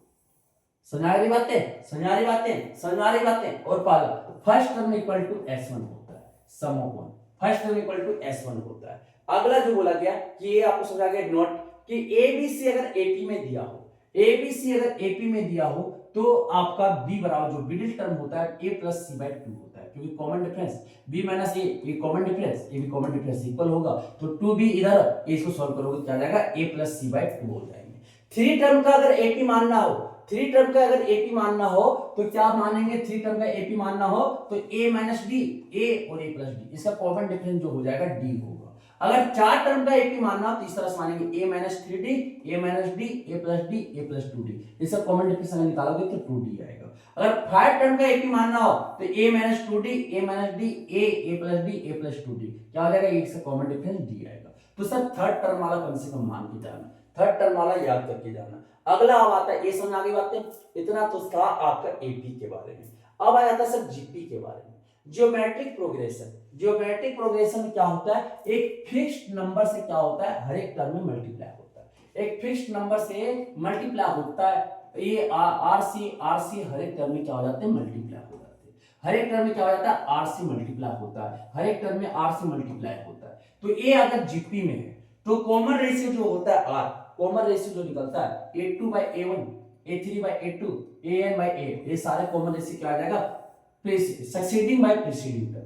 Speaker 1: समझ आ रही बातें, समझ आ रही बातें, समझ आ रही बातें। और पहला first term equal to s1 होता है, sum of 1 first term equal to s1 होता है। अगला जो बोला गया कि ये आपको समझ आ गया नोट कि abc अगर ap में दिया हो, abc अगर ap में दिया हो तो आपका b बराबर जो मिडिल टर्म होता है a प्लस c बाई 2 होता है, क्योंकि common difference b minus a ये कॉमन डिफरेंस a भी कॉमन डिफरेंस इक्वल होगा तो 2b इधर इसको सॉल्व करोगे क्या आ जाएगा a प्लस c बाई 2 हो जाएंगे। 3 टर्म का अगर ap मानना हो, 3 टर्म का अगर ap मानना हो तो क्या मानेंगे, 3 टर्म का ap मानना हो तो a माइनस d a और a प्लस d इसका कॉमन डिफरेंस जो हो जाएगा d होगा। अगर 4 टर्म का एपी मानना तो इस तरह से मानेंगे a minus 3d a minus d a plus d a plus 2d, इसका कॉमन डिफरेंस अगर निकालोगे तो 2d आएगा। अगर 5 टर्म का एपी मानना हो तो a minus 2d a minus d a plus d a plus 2d क्या हो जाएगा, इसका कॉमन डिफरेंस d आएगा। तो सर थर्ड टर्म वाला कम से कम मान के जाना, थर्ड टर्म वाला याद करके जाना। अगला अब आता है ये समझ आ गई बातें, इतना तो था आपका एपी के बारे में। अब आ जाता है सर जीपी के बारे में, ज्योमेट्रिक प्रोग्रेशन। ज्योमेट्रिक प्रोग्रेशन में क्या होता है, एक फिक्स्ड नंबर से क्या होता है हर एक टर्म में मल्टीप्लाई होता है, एक फिक्स्ड नंबर से मल्टीप्लाई होता है। ये आरसी हर एक टर्म में क्या हो जाते हैं मल्टीप्लाई हो जाते हैं, हर एक टर्म में क्या हो जाता है आरसी मल्टीप्लाई होता है, हर एक टर्म में आरसी मल्टीप्लाई होता है। तो ये अगर जीपी में है तो कॉमन रेशियो जो होता है आर, कॉमन रेशियो जो निकलता है a2 by a1 a3 by a2 an by a, ये सारे कॉमन रेशियो क्या आ जाएगा succeeding by preceding term,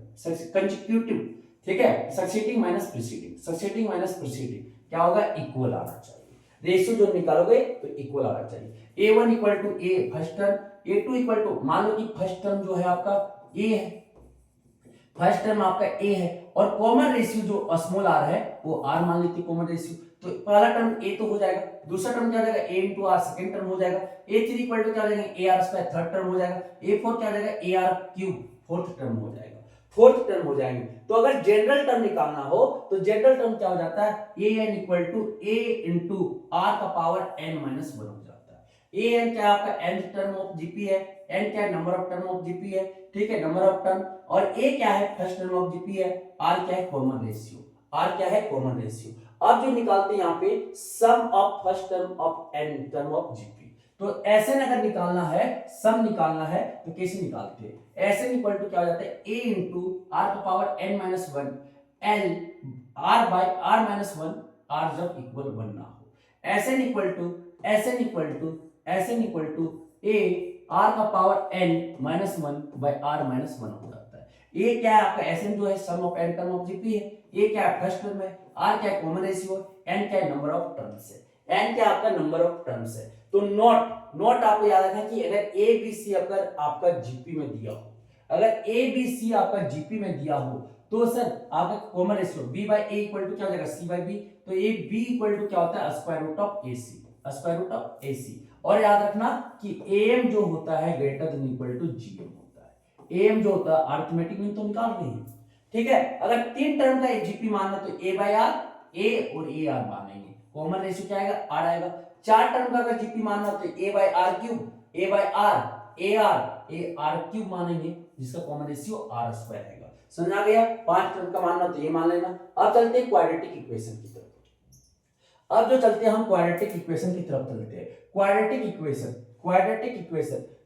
Speaker 1: consecutive, ठीक है, succeeding minus preceding, succeeding minus preceding क्या होगा, इक्वल आना चाहिए। रेशियो जो निकालोगे तो इक्वल आना चाहिए। A1 equal to a first term, A2 equal to, मान लो कि फर्स्ट टर्म जो है आपका A है, फर्स्ट टर्म आपका A है, और कॉमन रेशियो जो स्मॉल r है वो r मान लेते कॉमन रेशियो। तो पहला टर्म A तो हो जाएगा, दूसरा टर्म क्या हो जाएगा, A into r second term हो जाएगा, A3 इक्वल टू क्या हो जाएगा, AR स्क्वायर थर्ड टर्म हो जाएगा, A4 क्या हो जाएगा, AR क्यूब फोर्थ टर्म हो जाएगा, फोर्थ टर्म हो जाएंगे। तो अगर जनरल टर्म निकालना हो तो जनरल टर्म क्या हो जाता है, an equal to a into r का पावर n माइनस 1 हो जाता है। an क्या आपका nth टर्म ऑफ जीपी है, n क्या number of term of GP है, ठीक है, नंबर ऑफ टर्म, और a क्या है फर्स्ट टर्म ऑफ जीपी है, r क्या है कॉमन रेशियो, r क्या है कॉमन रेशियो। अब जो निकालते हैं यहाँ पे sum of first term of n term of GP. तो ऐसे अगर निकालना है, सम निकालना है तो कैसे निकालते हैं, ऐसे इक्वल टू क्या हो जाता है, a इंटू आर का power n minus 1 l r by r minus 1 r जब इक्वल 1 ना हो, ऐसे इक्वल टू a r का power n minus 1 by r minus 1 हो जाता है। a क्या है आपका एसएन जो है sum of n term of GP है, a क्या है फर्स्ट टर्म है, r क्या है कॉमन रेशियो, n क्या है नंबर ऑफ टर्म्स है, n क्या आपका नंबर ऑफ टर्म्स है। तो नोट आपको याद रखना कि अगर ए बी सी अगर आपका जीपी में दिया हो, अगर ए बी सी आपका जीपी में दिया हो तो सर आपका common ratio b by a equal to क्या हो जाएगा, c बाय b। तो ए बी इक्वल टू क्या होता है, square root of a c, square root of a c. और याद रखना कि am जो होता है greater than equal to gm होता है। am जो होता है अरिथमेटिक में तो निकाल रहे हैं, ठीक है। अगर तीन टर्म का जीपी मानना तो a बाय r, a और a r मानेंगे, कॉमन रेशियो क्या आएगा, r आएगा। चार टर्म का अगर जीपी मानना तो a by r cube, a by r, a r cube मानेंगे जिसका कॉमन रेशियो r स्क्वायर आएगा। समझ आ गया। पांच टर्म का मानना तो ये मान लेना। अब चलते हैं क्वाड्रेटिक इक्वेशन की तरफ। अब जो चलते हैं हम क्वाड्रेटिक इक्वेशन की तरफ चलते हैं। क्वाड्रेटिक इक्वेशन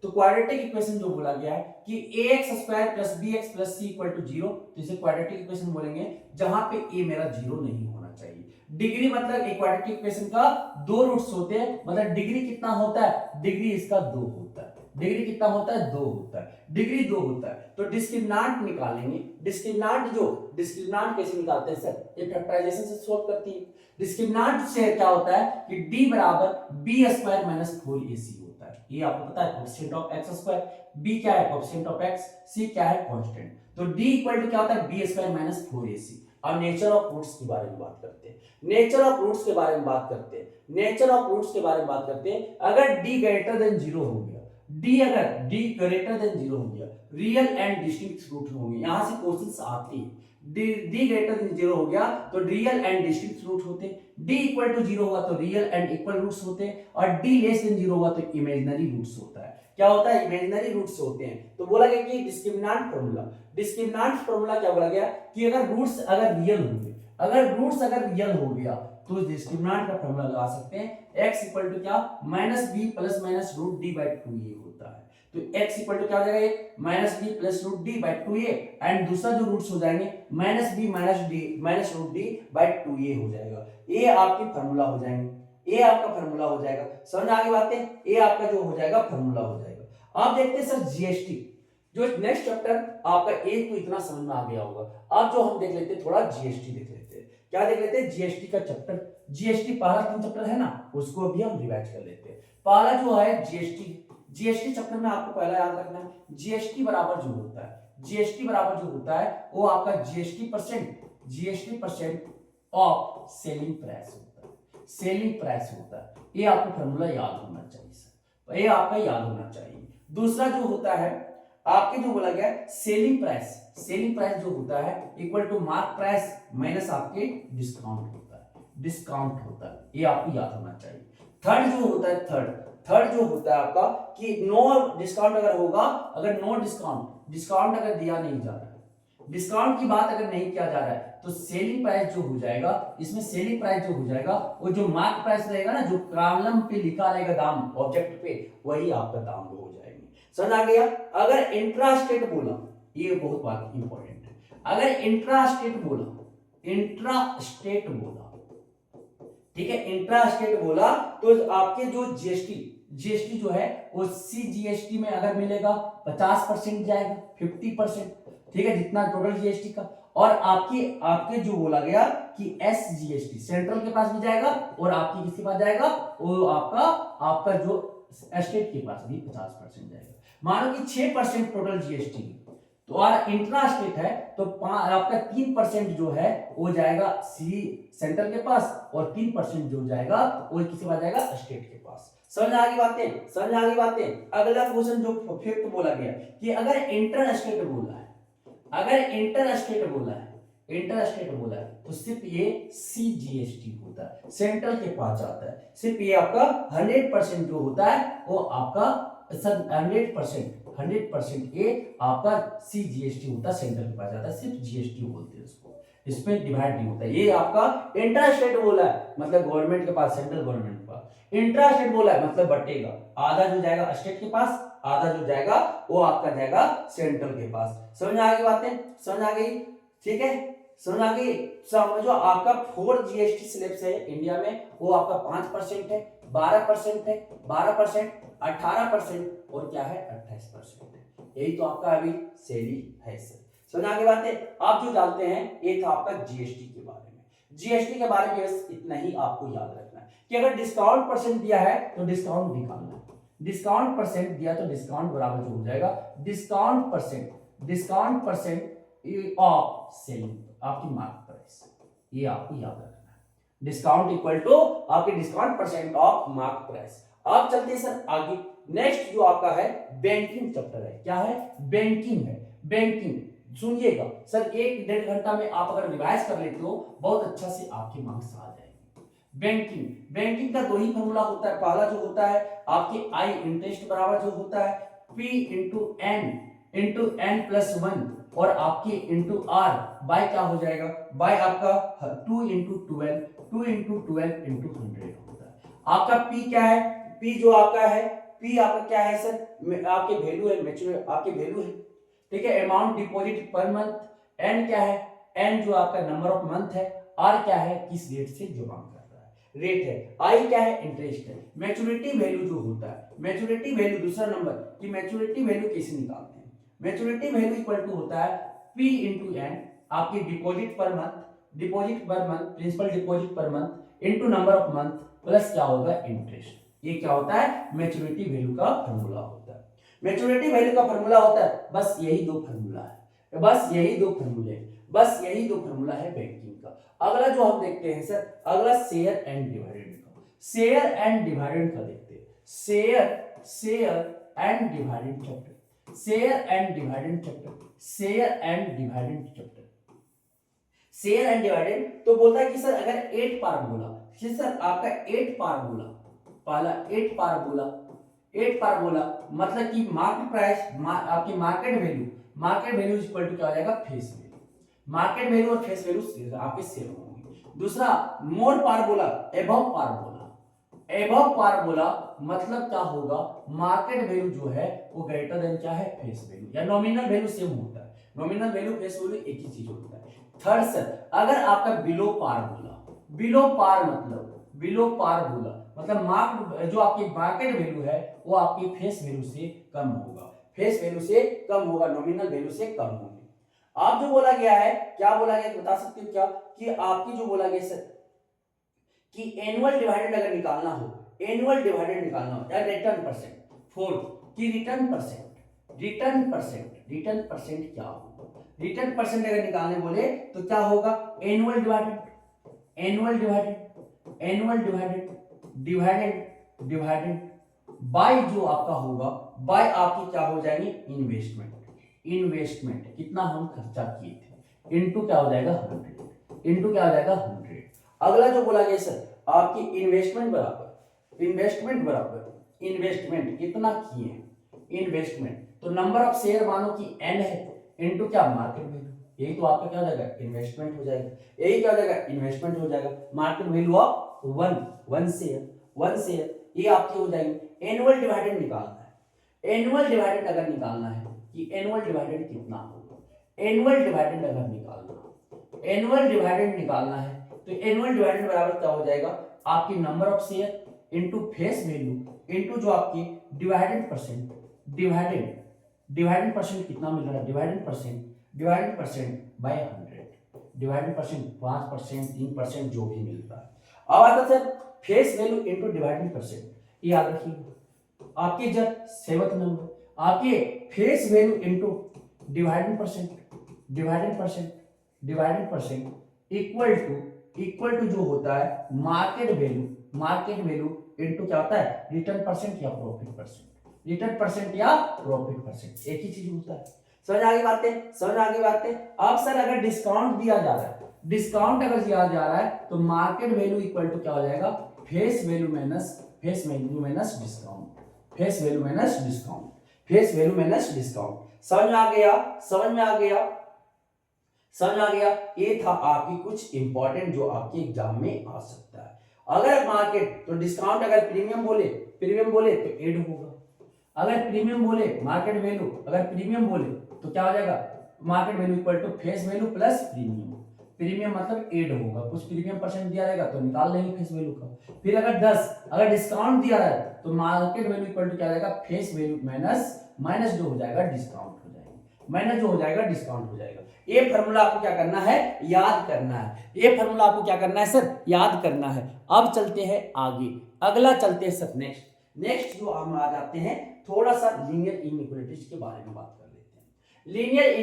Speaker 1: तो क्वाड्रेटिक इक्वेशन जो बोला गया है कि ax square plus bx plus c equal to 0, तो इसे क्वाड्रेटिक इक्वेशन बोलेंगे जहां पे a मेरा 0 नहीं होना चाहिए। डिग्री मतलब एक क्वाड्रेटिक इक्वेशन का दो रूट्स होते हैं, मतलब डिग्री कितना होता है, डिग्री इसका 2 होता है। डिग्री कितना होता है, 2 होता है, डिग्री 2 होता है। तो डिस्क्रिमिनांट निकालेंगे। डिस्क्रिमिनांट कैसे निकालते हैं सर, ये फैक्टराइजेशन से सॉल्व करती है। डिस्क्रिमिनांट से क्या होता है कि d बराबर b स्क्वायर माइनस 4ac होता है। ये आपको पता है coefficient of x square, b क्या है कोएफिशिएंट ऑफ x, c क्या है कांस्टेंट। तो d इक्वल टू क्या होता है b स्क्वायर माइनस 4ac। अब नेचर ऑफ रूट्स के बारे में बात करते हैं। नेचर ऑफ रूट्स के बारे में बात करते हैं। अगर d ग्रेटर देन 0 हो गया, अगर d ग्रेटर देन 0 हो गया, रियल एंड डिस्टिंक्ट रूट होंगे। यहां से क्वेश्चंस आते हैं। d ग्रेटर देन 0 हो गया तो रियल एंड डिस्टिंक्ट रूट होते हैं, d इक्वल टू 0 होगा तो रियल एंड इक्वल रूट्स होते हैं, और d लेस देन 0 होगा तो इमेजिनरी रूट्स होता है। क्या होता है, इमेजिनरी रूट्स होते हैं। तो बोला गया कि डिस्क्रिमिनांट फार्मूला क्या बोला गया कि अगर रूट्स अगर रियल हो गया तो डिस्क्रिमिनांट का फार्मूला लगा सकते हैं। x इक्वल टू क्या, minus b plus minus root d by 2a होता है। तो x इक्वल टू क्या हो जाएगा, minus b plus root d by 2a, and दूसरा जो रूट्स हो जाएंगे minus b minus root d by 2a हो जाएगा। ये आपकी फार्मूला हो जाएंगे, ये आपका फार्मूला हो जाएगा। समझ आगे बातें, ये आपका जो हो जाएगा फार्मूला हो जाएगा। आप देखते हैं सर जीएसटी, जो नेक्स्ट चैप्टर आपका एक तो इतना समझ में आ गया होगा। अब जो हम देख लेते हैं थोड़ा जीएसटी देख लेते हैं। क्या देख लेते हैं, जीएसटी का चैप्टर। जीएसटी पहला 3 चैप्टर है ना, उसको भी हम रिवाइज कर लेते हैं। पहला जो है जीएसटी चैप्टर में आपको पहला याद रखना है, जीएसटी बराबर जो होता है वो आपका GST percent of selling price होता है। ये आपको फार्मूला याद होना चाहिए सर, ये आपका याद होना चाहिए। दूसरा जो होता है आपके जो बोला गया सेलिंग प्राइस जो होता है equal to mark price minus आपके डिस्काउंट होता है। ये आपको याद होना चाहिए। थर्ड जो होता है आपका कि नो डिस्काउंट अगर होगा, अगर नो डिस्काउंट अगर दिया नहीं जा रहा है, डिस्काउंट की बात अगर नहीं किया जा रहा है, तो सेलिंग प्राइस जो हो जाएगा, इसमें सेलिंग प्राइस जो हो जाएगा वो जो मार्क प्राइस रहेगा ना, जो कॉलम पे लिखा रहेगा दाम ऑब्जेक्ट पे, वही आपका दाम हो जाएगा। समझ आ गया। अगर इंट्रास्टेट बोला, ये बहुत बात इंपॉर्टेंट है, अगर इंट्रास्टेट बोला, ठीक है, इंट्रास्टेट बोला तो आपके जो जीएसटी जो है वो सीजीएसटी में अगर मिलेगा 50% जाएगा, 50%, ठीक है, जितना टोटल जीएसटी का। और आपके आपके जो बोला गया कि SGST सेंट्रल के पास भी जाएगा और आपकी किसके पास जाएगा, वो आपका जो स्टेट के पास भी 50% जाएगा। मानो कि 6% टोटल जीएसटी, तो और इंट्रा स्टेट है तो आपका 3% जो है वो जाएगा सी सेंट्रल के पास और 3% जो जाएगा वो किसके पास जाएगा, स्टेट के पास। समझ आ गई बातें, समझ आ गई बातें। अगला क्वेश्चन जो फिफ्थ बोला गया कि अगर इंटर स्टेट बोला है, अगर इंटर स्टेट बोला है, इंटर स्टेट बोला है तो सिर्फ ये CGST होता है, सेंट्रल के पास जाता है। सिर्फ ये आपका 100% जो होता है वो आपका 100% ये आपका CGST होता है, सेंट्रल के पास जाता है, सिर्फ GST बोलते हैं उसको, इसमें डिवाइड नहीं होता। ये आपका इंटर स्टेट बोला है मतलब गवर्नमेंट के पास, सेंट्रल गवर्नमेंट के पास। इंट्रा स्टेट बोला है मतलब बटेगा, आधा जो जाएगा स्टेट के पास, आधा जो जाएगा वो आपका जाएगा सेंट्रल के पास। समझ आ गई बातें, समझ आ गई, ठीक है, समझ आ गई। समझो आपका 4 GST स्लैब्स है इंडिया में, वो आपका 5% है, 12% है, 12%, 18% और क्या है 28% है। यही तो आपका अभी सैलरी है सर। समझ आ गई बातें। आप जो जानते हैं ये था आपका जीएसटी के बारे में। जीएसटी के बारे में बस इतना ही आपको याद रखना है कि अगर डिस्काउंट परसेंट दिया है तो डिस्काउंट निकालना है, डिस्काउंट परसेंट दिया तो डिस्काउंट बराबर जो हो जाएगा डिस्काउंट परसेंट ऑफ सेलिंग, आपकी मार्क प्राइस, ये आपको याद रखना है। डिस्काउंट इक्वल टू आपके discount percent of mark price. आप चलते हैं सर आगे। नेक्स्ट जो आपका है बैंकिंग चैप्टर है। क्या है, बैंकिंग है। बैंकिंग सुनिएगा सर, 1-1.5 घंटा में आप अगर रिवाइज कर लेते हो बहुत अच्छा से आपके मार्क्स आ जाएंगे। बैंकिंग, बैंकिंग का दो ही फॉर्मूला होता है। पहला जो होता है आपके आई इंटरेस्ट बराबर जो होता है P इंटू N प्लस 1 और आपके इंटू R बाय क्या हो जाएगा, बाय आपका 2 इंटू 12 इंटू 100 होता है। आपका P क्या है, P जो आपका है, P आपका क्या है सर, आपके वैल्यू है, मैच्योर आपके वैल्यू है, ठीक है, amount deposit per month. N क्या है, N जो आपका नंबर ऑफ मंथ है, R क्या है किस रेट से जमा कर रहा है, रेट है, I क्या है इंटरेस्ट है। मैच्योरिटी वैल्यू जो होता है, मैच्योरिटी वैल्यू दूसरा नंबर कि मैच्योरिटी वैल्यू कैसे निकालते हैं, मैच्योरिटी वैल्यू इक्वल टू होता है P इंटू N, आपकी deposit per month, principal deposit per month into number of month plus क्या होगा इंटरेस्ट। ये क्या होता है मैच्योरिटी वैल्यू का फॉर्मूला होता है। मैच्योरिटी वैल्यू का फॉर्मूला होता है, बस यही दो फॉर्मूला है, बस यही दो फॉर्मूले, बस यही दो फॉर्मूला है बैंकिंग का। अगला जो हम देखते हैं सर, अगला शेयर एंड डिविडेंड का, शेयर एंड डिविडेंड का देखते हैं। Share and dividend chapter, share and dividend chapter, share and dividend chapter. Share and dividend तो बोलता है कि सर अगर 8 पार बोला, सर आपका 8 पार बोला, पहला 8 पार बोला, 8 पार बोला मतलब कि मार्केट प्राइस, आपकी मार्केट वैल्यू इक्वल टू क्या हो जाएगा फेस वैल्यू, मार्केट वैल्यू और फेस वैल्यू आपके सेम होंगे। दूसरा मोर पार बोला, एबव पार बोला, एबव पार बोला मतलब क्या होगा मार्केट वैल्यू जो है वो ग्रेटर देन क्या है फेस वैल्यू, या नॉमिनल वैल्यू सेम होता है, नॉमिनल वैल्यू फेस वैल्यू एक ही चीज होता है। थर्ड सर अगर आपका बिलो पार बोला, बिलो पार मतलब मार्क जो आपकी मार्केट वैल्यू है वो आपकी फेस वैल्यू से कम होगा, फेस वैल्यू से कम होगा, नॉमिनल वैल्यू से कम होगी। आप जो बोला गया है, क्या बोला गया बता सकते हो क्या, कि आपकी जो बोला गया सर कि एनुअल डिवाइडेड अगर निकालना हो, एनुअल डिवाइडेड निकालना हो या रिटर्न परसेंट, फोर्थ की रिटर्न परसेंट क्या होगा, रिटर्न परसेंट अगर निकालने बोले तो क्या होगा एनुअल डिवाइडेड बाय जो आपका होगा, बाय आपकी क्या हो जाएगी इन्वेस्टमेंट कितना हम खर्चा किए थे, इनटू क्या हो जाएगा 100। अगला जो बोला गया सर आपकी इन्वेस्टमेंट कितना किए, इन्वेस्टमेंट तो नंबर ऑफ शेयर मानो कि n है इनटू क्या मार्केट वैल्यू, यही तो आपका क्या हो जाएगा इन्वेस्टमेंट हो जाएगा, यही क्या हो जाएगा इन्वेस्टमेंट हो जाएगा। Market value of one share ये आपकी हो जाएगी। एनुअल डिवाइडेड निकालना है, एनुअल डिवाइडेड अगर निकालना है कि एनुअल डिवाइडेड कितना होगा, एनुअल डिवाइडेड अगर एनुअल डिवाइडेड निकालना है तो एनुअल डिवाइडेड बराबर क्या हो जाएगा आपकी number of share into face value into जो आपकी डिवाइडेड परसेंट कितना मिल रहा है divided percent by 100 divided percent 5%, 3% जो भी मिल रहा है। अब आता sir face value into divided percent, ये याद रखिएगा आपके जब 7th नंबर आपके face value into divided percent, divided percent, divided percent equal to जो होता है market value, market value into क्या होता है रिटर्न परसेंट या प्रॉफिट परसेंट, रिटर्न परसेंट या प्रॉफिट परसेंट, एक ही चीज होता है। समझ आ गई बातें, समझ आ गई बातें। अब सर अगर डिस्काउंट दिया जा रहा है, डिस्काउंट अगर दिया जा रहा है तो मार्केट वैल्यू इक्वल टू क्या हो जाएगा face value minus discount, face value minus discount, face value minus discount. समझ में आ गया, समझ में आ गया, समझ आ गया। ये था आपकी कुछ इंपॉर्टेंट जो आपके एग्जाम में आ सकता है। अगर मार्केट तो डिस्काउंट अगर प्रीमियम बोले तो एड होगा, अगर प्रीमियम बोले मार्केट वैल्यू अगर प्रीमियम बोले तो क्या हो जाएगा market value equal to face value plus premium, premium मतलब एड होगा, कुछ प्रीमियम परसेंट दिया रहेगा तो निकाल लेंगे फेस वैल्यू का। फिर अगर 10 अगर डिस्काउंट दिया है तो मार्केट वैल्यू इक्वल टू क्या रहेगा फेस वैल्यू माइनस जो हो जाएगा डिस्काउंट हो जाएगा, माइनस जो हो जाएगा डिस्काउंट हो जाएगा। ये फार्मूला आपको क्या करना है याद करना है, ये फार्मूला आपको क्या करना है सर याद करना है। अब चलते हैं आगे, अगला चलते हैं सर नेक्स्ट जो हम आ जाते हैं थोड़ा सा लीनियर इनइक्वालिटीज के बारे में बात कर लेते हैं। लीनियर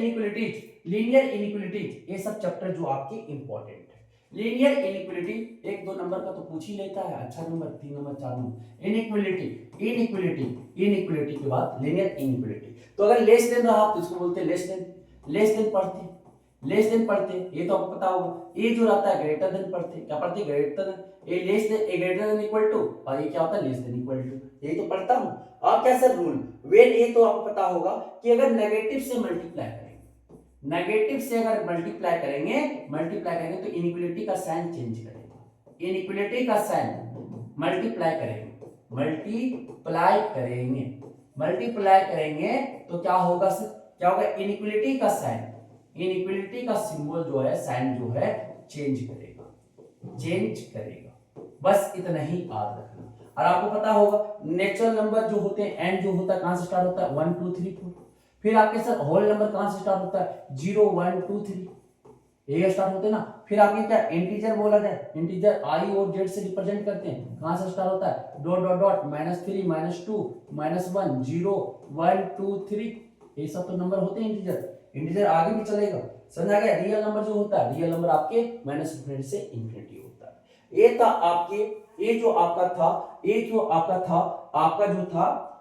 Speaker 1: इनइक्वालिटीज ये सब चैप्टर जो आपके इंपॉर्टेंट है। लीनियर इनइक्वालिटी 1-2 नंबर का तो पूछ ही लेता है, अच्छा नंबर 3 नंबर 4 नंबर। इनइक्वालिटी के बाद लीनियर इनइक्वालिटी, तो अगर लेस देन रहा तो इसको बोलते हैं लेस देन पढ़ते, ये तो आपको पता होगा। ये जो रहता है ग्रेटर देन पढ़ते, क्या पढ़ते ग्रेटर देन, ये less than a greater than equal to, और ये क्या होता है लेस देन इक्वल टू, ये तो पढ़ता हूं। अब क्या सर रूल वेन, ये तो आपको पता होगा कि अगर नेगेटिव से मल्टीप्लाई करेंगे, नेगेटिव से अगर मल्टीप्लाई करेंगे तो इनइक्वालिटी का साइन चेंज करेगा, इनइक्वालिटी का साइन मल्टीप्लाई करेंगे तो क्या होगा सर, क्या होगा इनइक्वालिटी का सिंबल जो है साइन जो है चेंज करेगा, बस इतना ही याद रखना। और आपको पता होगा नेचुरल नंबर जो होते हैं एंड जो होता है कहां से स्टार्ट होता है 1 2 3 4, फिर आपके सर होल नंबर कहां से स्टार्ट होता है 0 1 2 3, ये स्टार्ट होते हैं ना। फिर आपके क्या इंटीजर बोला जाए, इंटीजर आई और जेड से रिप्रेजेंट करते हैं, कहां से स्टार्ट होता है डॉट डॉट डॉट -3 -2 -1 0 1 2 3, ये सब तो नंबर होते हैं इंटीजर आगे भी चलेगा। समझ आ गया। रियल नंबर जो होता है रियल नंबर आपके -∞ से इंफिनिटी होता है। ये था आपके, ये जो आपका था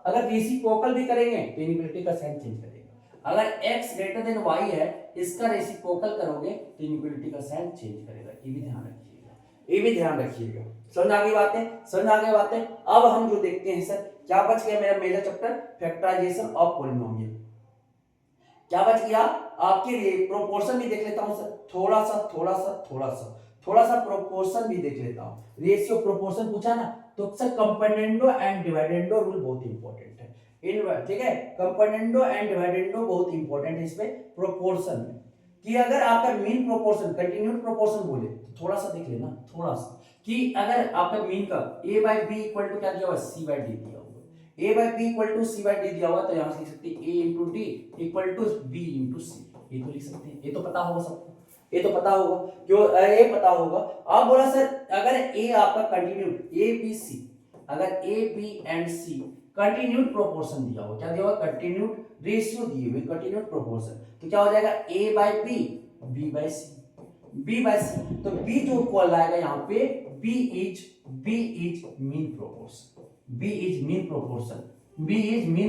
Speaker 1: अगर रेसिप्रोकल भी करेंगे तो इनइक्वालिटी का साइन चेंज करेगा। अगर x ग्रेटर देन y है इसका रेसिप्रोकल करोगे तो इनइक्वालिटी का साइन चेंज करेगा, ये भी ध्यान रखिएगा, समझ आ गई बातें। अब हम जो देखते हैं सर क्या बच गया मेरा major chapter factorization of polynomial, क्या बच गया आपके लिए प्रोपोर्शन भी देख लेता हूं सर, थोड़ा सा प्रोपोर्शन भी देख लेता हूं। रेशियो प्रोपोर्शन पूछा ना तो sir componendo and dividendo rule बहुत इंपॉर्टेंट है इन, ठीक है। कंपोनेंडो एंड डिविडेंडो बहुत इंपॉर्टेंट है इसमें प्रोपोर्शन में, कि अगर आपका मीन प्रोपोर्शन कंटिन्यूड प्रोपोर्शन बोले तो थोड़ा सा देख लेना, थोड़ा सा कि अगर आपका मीन का a/b इक्वल टू क्या दिया हुआ c/d दिया हुआ, a/b इक्वल टू c/d दिया हुआ तो यहां से लिख सकते हैं a into d equal to b into c, ये तो लिख सकते हैं, ये तो पता होगा सबको, ये तो पता होगा क्यों, ये पता होगा। अब बोला सर अगर a आपका कंटिन्यूड a b c, अगर a b and c continued proportion दिया हुआ, क्या दिया हुआ कंटिन्यूड रेशियो दिए हुए कंटिन्यूड प्रोपोर्शन, तो क्या हो जाएगा a/b b by c, तो b जो इक्वल आएगा यहाँ पे b is mean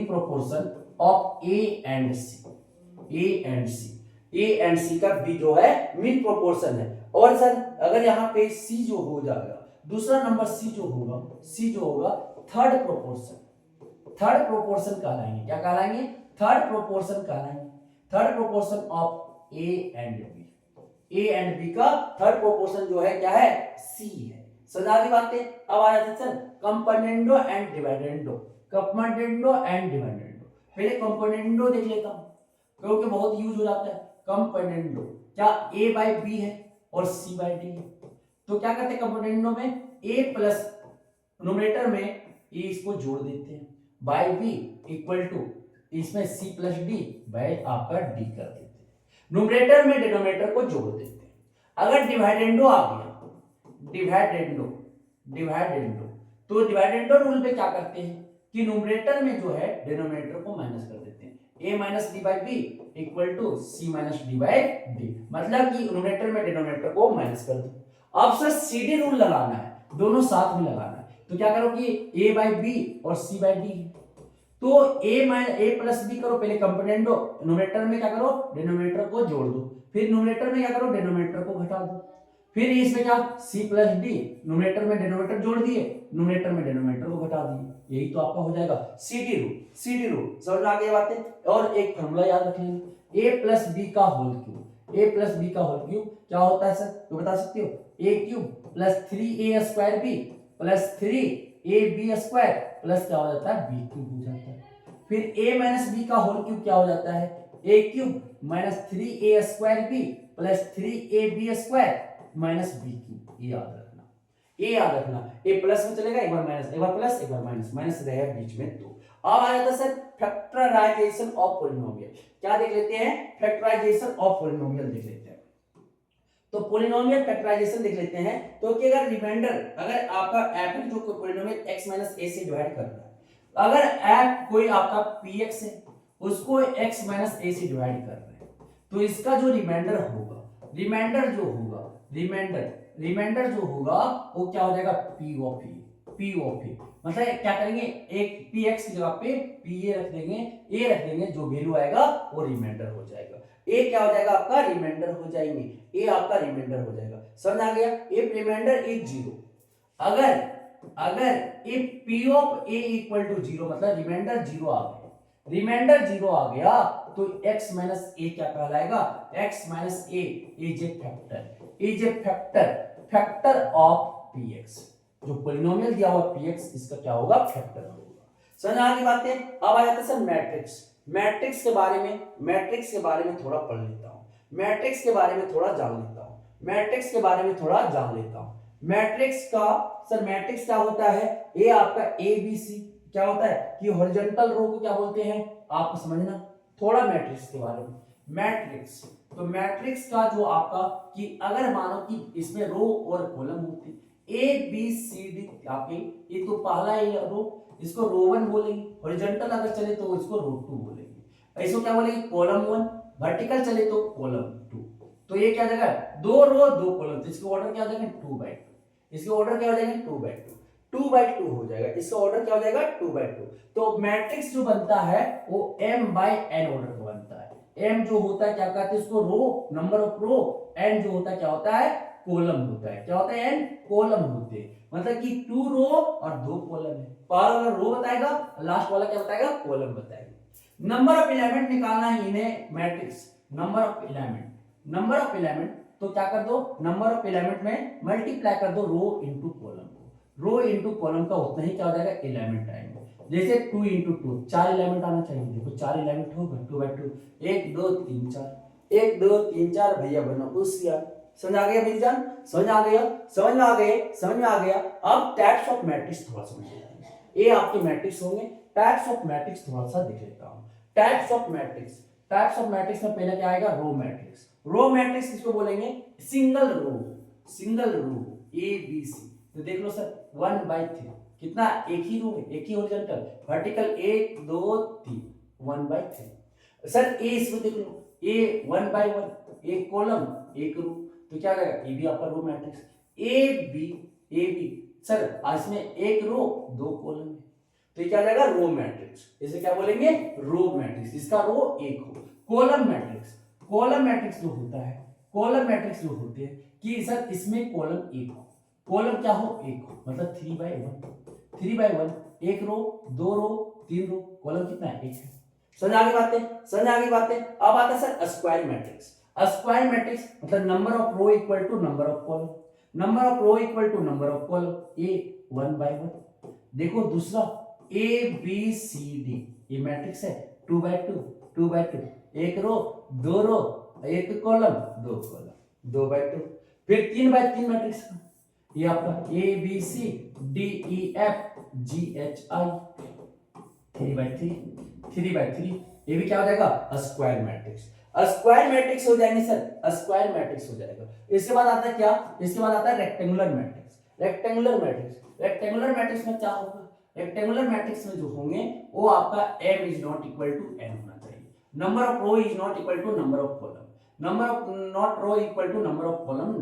Speaker 1: proportion of a and c का b जो है मीन प्रोपोर्शन है। और सर अगर यहाँ पे c जो हो जाएगा दूसरा नंबर c जो होगा थर्ड प्रोपोर्शन कहलाएंगे, क्या कहलाएंगे third proportion of a and b का थर्ड प्रोपोर्शन जो है क्या है c है। समझा दी बातें। अब आ जाते सर कंपोनेंडो एंड डिविडेंडो, पहले कंपोनेंडो देख लेता हूं क्योंकि बहुत यूज हो जाता है। कंपोनेंडो क्या a/b है और c/d है, तो क्या करते हैं कंपोनेंडो में a प्लस न्यूमरेटर में a इसको जोड़ देते हैं बाय b इक्वल टू इसमें c प्लस d बाय आपका d कर देते हैं, न्यूमरेटर में डिनोमिनेटर को जोड़ देते हैं। अगर डिवाइडेंडो आ गया, डिवाइडेंडो, डिवाइडेंडो, तो डिवाइडेंडो रूल पे क्या करते हैं कि न्यूमरेटर में जो है डिनोमिनेटर को माइनस कर देते हैं। a minus d by b equal to c minus d by d, मतलब कि न्यूमरेटर में डिनोमिनेटर को माइनस कर दो। अब सर सीडी रूल लगाना है, दोनों साथ में लगाना है, तो क्या करो कि a बाई बी और c बाई डी, तो a प्लस बी करो, पहले कंपोनेंटो, न्यूमरेटर में क्या करो डिनोमिनेटर को जोड़ दो, फिर न्यूमरेटर में क्या करो डिनोमिनेटर को घटा दो, फिर इसमें क्या c प्लस डी, न्यूमरेटर में डिनोमिनेटर जोड़ दिए, न्यूमरेटर में डिनोमिनेटर को घटा दिए, यही तो आपका हो जाएगा सीडी रूल। सीडी रूल समझ आ गई बातें। और एक फॉर्मूला याद रख लेना, a प्लस बी का whole cube, a plus b का होल क्यूब क्या होता है सर, तो बता सकते हो a cube plus 3a square b plus 3ab square plus क्या हो जाता है b क्यूब हो जाता है। फिर a माइनस बी का होल क्यूब क्या हो जाता है, a cube minus 3a square b plus 3ab square minus b cube. ये याद रखना, ये याद रखना, a प्लस में चलेगा, एक बार माइनस, एक बार प्लस, एक बार माइनस, माइनस रहेगा बीच में तो। अब आ जाता है सर फैक्टराइजेशन ऑफ पॉलिनोमियल। क्या देख लेते हैं, फैक्टराइजेशन ऑफ पॉलिनोमियल देख लेते हैं। तो पॉलिनोमियल फैक्टराइजेशन देख लेते हैं, तो कि अगर रिमाइंडर, अगर आपका f जो पॉलिनोमियल x माइनस a से डिवाइड कर रहा है, अगर f कोई आपका px है, उसको x माइनस a से डिवाइड कर रहे हैं, तो इसका जो रिमाइंडर होगा, रिमाइंडर जो होगा, रिमाइंडर जो होगा वो क्या हो जाएगा p of e, p of e, मतलब क्या करेंगे, एक px की जगह पे pa रख देंगे, a रख देंगे, जो वैल्यू आएगा वो रिमाइंडर हो जाएगा। a क्या हो जाएगा आपका रिमाइंडर हो जाएंगे, a आपका रिमाइंडर हो जाएगा। समझ आ गया, if रिमाइंडर इज जीरो, अगर if p of a equal to zero, मतलब रिमाइंडर जीरो आ गया, रिमाइंडर जीरो आ गया, तो x माइनस a क्या कहलाएगा, x minus a is a factor, is a factor of px, जो पॉलिनोमियल दिया हुआ px, इसका क्या होगा फैक्टर होगा। समझ आ गई बातें। अब आ जाता है सर मैट्रिक्स, मैट्रिक्स के बारे में थोड़ा पढ़ लेता हूं, मैट्रिक्स के बारे में थोड़ा जान लेता हूं, मैट्रिक्स के बारे में थोड़ा जान लेता हूं। मैट्रिक्स का सर, मैट्रिक्स क्या होता है, ये आपका ए बी सी क्या होता है कि हॉरिजॉन्टल रो को क्या बोलते हैं, आपको समझना थोड़ा मैट्रिक्स के बारे में। मैट्रिक्स, तो मैट्रिक्स का जो आपका कि अगर मानो कि इसमें रो और कॉलम होते, ए बी सी डी आपके, ये तो पहला है रो, इसको रो 1 बोलेंगे, हॉरिजॉन्टल अगर चले तो इसको रो 2 बोलेंगे, इसको क्या बोलेंगे कॉलम 1, वर्टिकल चले तो कॉलम 2। तो ये क्या जाएगा, दो रो दो कॉलम, तो इसका ऑर्डर क्या हो जाएगा 2 बाय 2, इसका ऑर्डर क्या हो जाएगा 2 बाय 2, 2 बाय 2 हो जाएगा, इसका ऑर्डर क्या हो जाएगा 2 बाय 2। तो मैट्रिक्स जो बनता है वो m बाय n ऑर्डर का बनता है। m जो होता है क्या कहते हैं इसको रो, नंबर ऑफ रो, n जो होता है क्या होता है कॉलम होता है, क्या होता है n कॉलम होते हैं, मतलब कि 2 रो और 2 कॉलम है, पहला वाला रो बताएगा, लास्ट वाला क्या बताएगा कॉलम बताएगा। नंबर ऑफ एलिमेंट निकालना है इन्हें matrix, number of element, number of element, तो क्या कर दो नंबर ऑफ एलिमेंट में मल्टीप्लाई कर दो रो इंटू कॉलम को, रो इंटू कॉलम का उतना ही क्या हो जाएगा एलिमेंट आएंगे। जैसे 2 इंटू 2 4 एलिमेंट आना चाहिए, देखो 4 एलिमेंट होगा 2 बाय 2, 1 2 3 4, 1 2 3 4 भैया बनो होशियार। समझ आ गया मेरी जान, समझ आ गया, समझ में आ गए, समझ में आ गया। अब टाइप्स ऑफ मैट्रिक्स थोड़ा समझ लेते हैं, ये आपके मैट्रिक्स होंगे, टाइप्स ऑफ मैट्रिक्स थोड़ा सा देख लेता हूं। Types of matrix, types of matrix में पहले क्या आएगा रो मैट्रिक्स, रो मैट्रिक्स किसको बोलेंगे single row, single row a B c, तो देख लो सर 1 बाय 3 कितना, एक ही रो है, एक ही हॉरिजॉन्टल, वर्टिकल 1 2 3 1 बाय 3। सर ए इसमें देख लो ए 1 बाय 1, एक कॉलम एक रो, तो क्या रहेगा ए बी आपका row matrix, a b sir इसमें एक रो 2 कॉलम है, तो ये क्या रहेगा रो मैट्रिक्स, इसे क्या बोलेंगे रो मैट्रिक्स, इसका रो एक हो। कॉलम मैट्रिक्स, कॉलम मैट्रिक्स जो होता है, कॉलम मैट्रिक्स जो होते हैं कि सर इसमें कॉलम एक हो, कॉलम क्या हो एक हो, मतलब 3 बाय 1, 3 बाय 1, एक रो 2 रो 3 रो, कॉलम कितना है एक है। समझ आ गई बातें, समझ आ गई बातें। अब आता है sir square matrix, square matrix मतलब number of row equal to number of column, number of row equal to number of column, a 1 by 1। देखो दूसरा ए बी सी डी, ये मैट्रिक्स है 2 बाय 2, 2 बाय 2, एक रो 2 रो एक कॉलम 2 कॉलम, 2 बाय 2। फिर 3 by 3 matrix, ये आपका a B c d e f g h i, 3 by 3, 3 by 3, ये भी क्या हो जाएगा स्क्वायर मैट्रिक्स। स्क्वायर मैट्रिक्स हो जाएंगे सर, स्क्वायर मैट्रिक्स हो जाएगा। इसके बाद आता है क्या, इसके बाद आता है rectangular matrix. Rectangular matrix, rectangular matrix में क्या होगा, रेक्टेंगुलर मैट्रिक्स में जो होंगे वो आपका m is not equal to n होना चाहिए, number of row is not equal to number of column, number of not row equal to number of column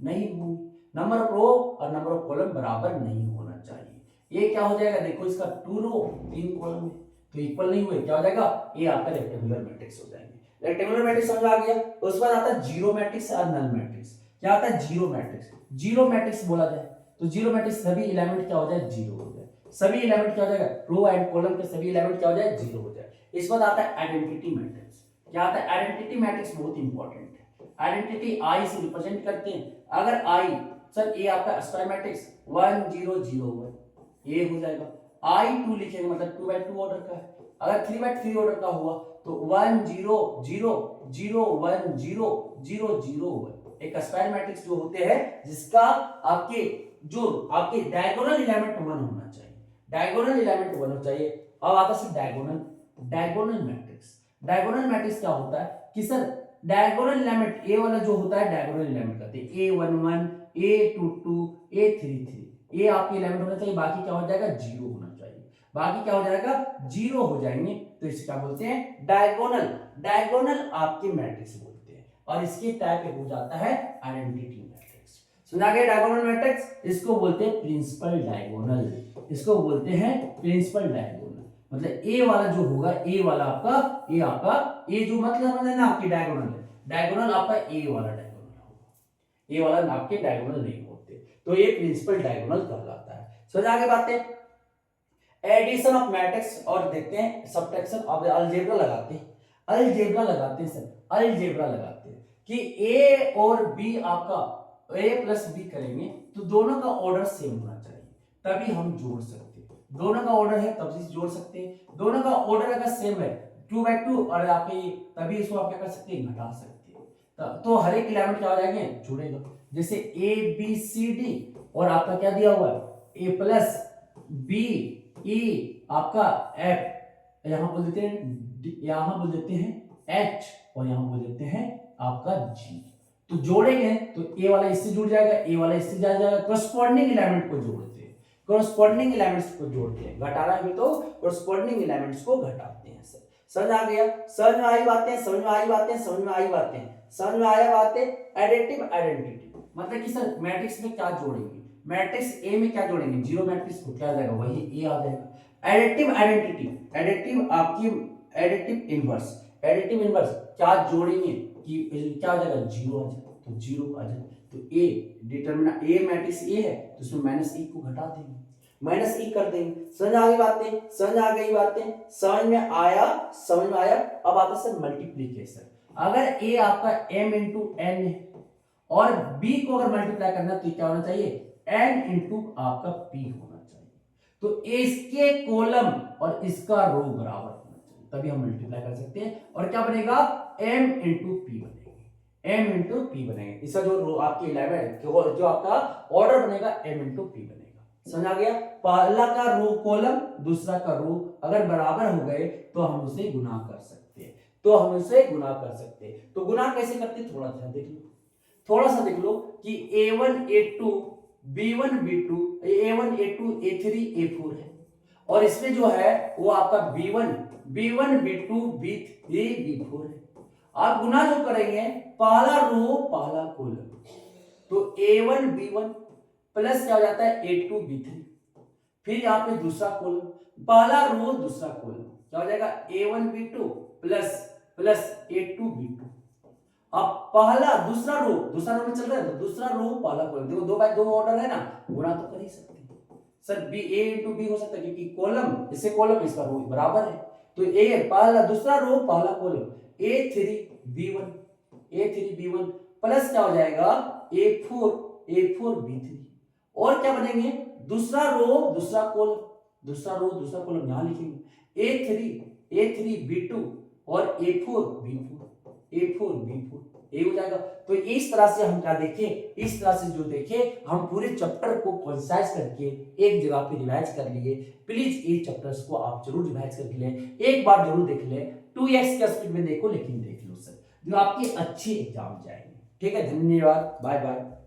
Speaker 1: नहीं होंगे, नंबर ऑफ रो और नंबर ऑफ कॉलम बराबर नहीं होना चाहिए। ये क्या हो जाएगा, देखो इसका 2 रो 3 कॉलम है तो इक्वल नहीं हुए, क्या हो जाएगा, ये आपका रेक्टेंगुलर मैट्रिक्स हो जाएंगे। रेक्टेंगुलर मैट्रिक्स समझ आ गया। उसके बाद आता है जीरो मैट्रिक्स और नल मैट्रिक्स। क्या आता है, जीरो मैट्रिक्स। जीरो मैट्रिक्स बोला जाए तो जीरो मैट्रिक्स सभी एलिमेंट क्या हो जाए, जीरो हो जाए, सभी एलिमेंट क्या हो जाएगा, रो एंड कॉलम के सभी एलिमेंट क्या हो जाए, जीरो हो जाए। इस बाद आता है आइडेंटिटी मैट्रिक्स। क्या आता है, आइडेंटिटी मैट्रिक्स बहुत इंपॉर्टेंट है। आइडेंटिटी आई से रिप्रेजेंट करते हैं। अगर आई सर ये आपका स्क्वायर मैट्रिक्स 1 0 0 1 ये हो जाएगा। I2 लिखेंगे मतलब 2/2 ऑर्डर का है। अगर 3/3 ऑर्डर का हुआ तो 1 0 0 0 1 0 0 0 1 एक स्क्वायर मैट्रिक्स जो होते हैं जिसका आपके डायगोनल एलिमेंट 1 होना चाहिए, डायगोनल एलिमेंट 1 होना चाहिए। अब आता है डायगोनल मैट्रिक्स। डायगोनल मैट्रिक्स क्या होता है कि सर डायगोनल एलिमेंट ए वाला जो होता है डायगोनल एलिमेंट कहते हैं, A11 A22 A33 ये आपके एलिमेंट होना चाहिए, बाकी क्या हो जाएगा, जीरो होना चाहिए, बाकी क्या हो जाएगा, जीरो हो जाएंगे तो इसे क्या बोलते हैं, डायगोनल। डायगोनल आपके मैट्रिक्स बोलते हैं और इसके टाइप हो जाता है आइडेंटिटी मैट्रिक्स। सुना गया डायगोनल मैट्रिक्स, इसको बोलते हैं प्रिंसिपल डायगोनल, इसको बोलते हैं प्रिंसिपल डायगोनल। मतलब ए वाला जो होगा, ए वाला आपका ए जो मतलब है ना आपकी डायगोनल है, डायगोनल आपका ए वाला डायगोनल होगा, ए वाला आपके डायगोनल नहीं होते तो ये प्रिंसिपल डायगोनल कहलाता है। समझ आगे बातें। एडिशन ऑफ मैट्रिक्स और देखते हैं सब्ट्रैक्शन ऑफ अलजेब्रा लगाते हैं, अलजेब्रा लगाते हैं सर, अलजेब्रा लगाते हैं कि ए और बी आपका ए प्लस बी करेंगे तो दोनों का ऑर्डर सेम होना चाहिए तभी हम जोड़ सकते हैं, दोनों का ऑर्डर है तब जोड़ सकते हैं, दोनों का ऑर्डर अगर सेम है 2/2 और आपके तभी इसको आप क्या कर सकते हैं, घटा सकते हैं, तो हर एक एलिमेंट क्या हो जाएंगे, जुड़ेगा। जैसे ए बी सी डी और आपका क्या दिया हुआ है, ए प्लस बी ई आपका एफ, यहां बोल देते हैं, यहां बोल देते हैं एच और यहां बोल देते हैं आपका जी। तो जोड़ेंगे तो ए वाला इससे जुड़ जाएगा, ए वाला इससे जुड़ जाएगा, करस्पॉन्डिंग एलिमेंट को जोड़ते हैं, करस्पॉन्डिंग एलिमेंट्स को जोड़ते हैं, घटाना है तो करस्पॉन्डिंग एलिमेंट्स को घटाते हैं सर। समझ आ गया, समझ में आई बातें, समझ में आई बातें, समझ में आई बातें, समझ में आया बातें। एडिटिव आइडेंटिटी मतलब कि सर मैट्रिक्स में क्या जोड़ेंगे, मैट्रिक्स ए में क्या जोड़ेंगे, जीरो मैट्रिक्स को क्या आ जाएगा, वही ए आ जाएगा। एडिटिव आइडेंटिटी, एडिटिव आपकी एडिटिव इनवर्स, एडिटिव इनवर्स क्या जोड़ेंगे कि क्या आ जाएगा, जीरो आ जाएगा, तो जीरो आ जाएगा तो ए डिटरमिनेंट ए मैट्रिक्स ए है तो उसमें माइनस ए को घटा देंगे, माइनस ई कर देंगे। समझ आ गई बातें, समझ आ गई बातें, समझ में आया, समझ में आया। अब आता है सर मल्टीप्लीकेशन। अगर ए आपका m इंटू एन है और b को अगर मल्टीप्लाई करना तो क्या होना चाहिए, n इंटू आपका p होना चाहिए, तो इसके कॉलम और इसका रो बराबर होना चाहिए तभी हम मल्टीप्लाई कर सकते हैं और क्या बनेगा, m इंटू p बनेगा, m इंटू p बनेगा। इसका जो रो आपकी 11 जो आपका ऑर्डर बनेगा m इंटू p बनेगा। समझ आ गया, पहला का रो कॉलम दूसरा का रो अगर बराबर हो गए तो हम उसे गुना कर सकते हैं, तो हम उसे गुना कर सकते हैं। तो गुना कैसे करते हैं, थोड़ा सा देख लो, थोड़ा सा देख लो कि a1 a2 b1 b2 a1 a2 a3 a4 है और इसमें जो है वो आपका b1 b2 b3 b4 है। आप गुना जो करेंगे पहला रो पहला कॉलम तो a1 b1 प्लस क्या हो जाता है a2 b3, फिर यहाँ पे दूसरा कॉलम पहला रो दूसरा कॉलम क्या हो जाएगा a1 b2 plus plus a2 b2। अब पहला दूसरा रो में चल रहा है तो दूसरा रो पहला कॉलम, देखो 2/2 ऑर्डर है ना, गुना तो कर ही सकते हैं सर, बी ए इंटू बी हो सकता है क्योंकि कॉलम इससे कॉलम इसका रो बराबर है तो ए पहला दूसरा रो पहला कॉलम a3 b1 प्लस क्या हो जाएगा a4 b3 और क्या बनेंगे, दूसरा रो दूसरा कॉलम यहां लिखेंगे a3 b2 और a4 b4 ये हो जाएगा। तो इस तरह से हम क्या देखें, इस तरह से जो देखें हम पूरे चैप्टर को कंसाइज करके एक जगह पे रिवाइज कर लिए। प्लीज ये चैप्टर्स को आप जरूर रिवाइज करके लें, एक बार जरूर देख लें, 2x के स्पीड में देखो लेकिन देख लो सर, जो आपके अच्छे एग्जाम जाएंगे। ठीक है, धन्यवाद, बाय बाय।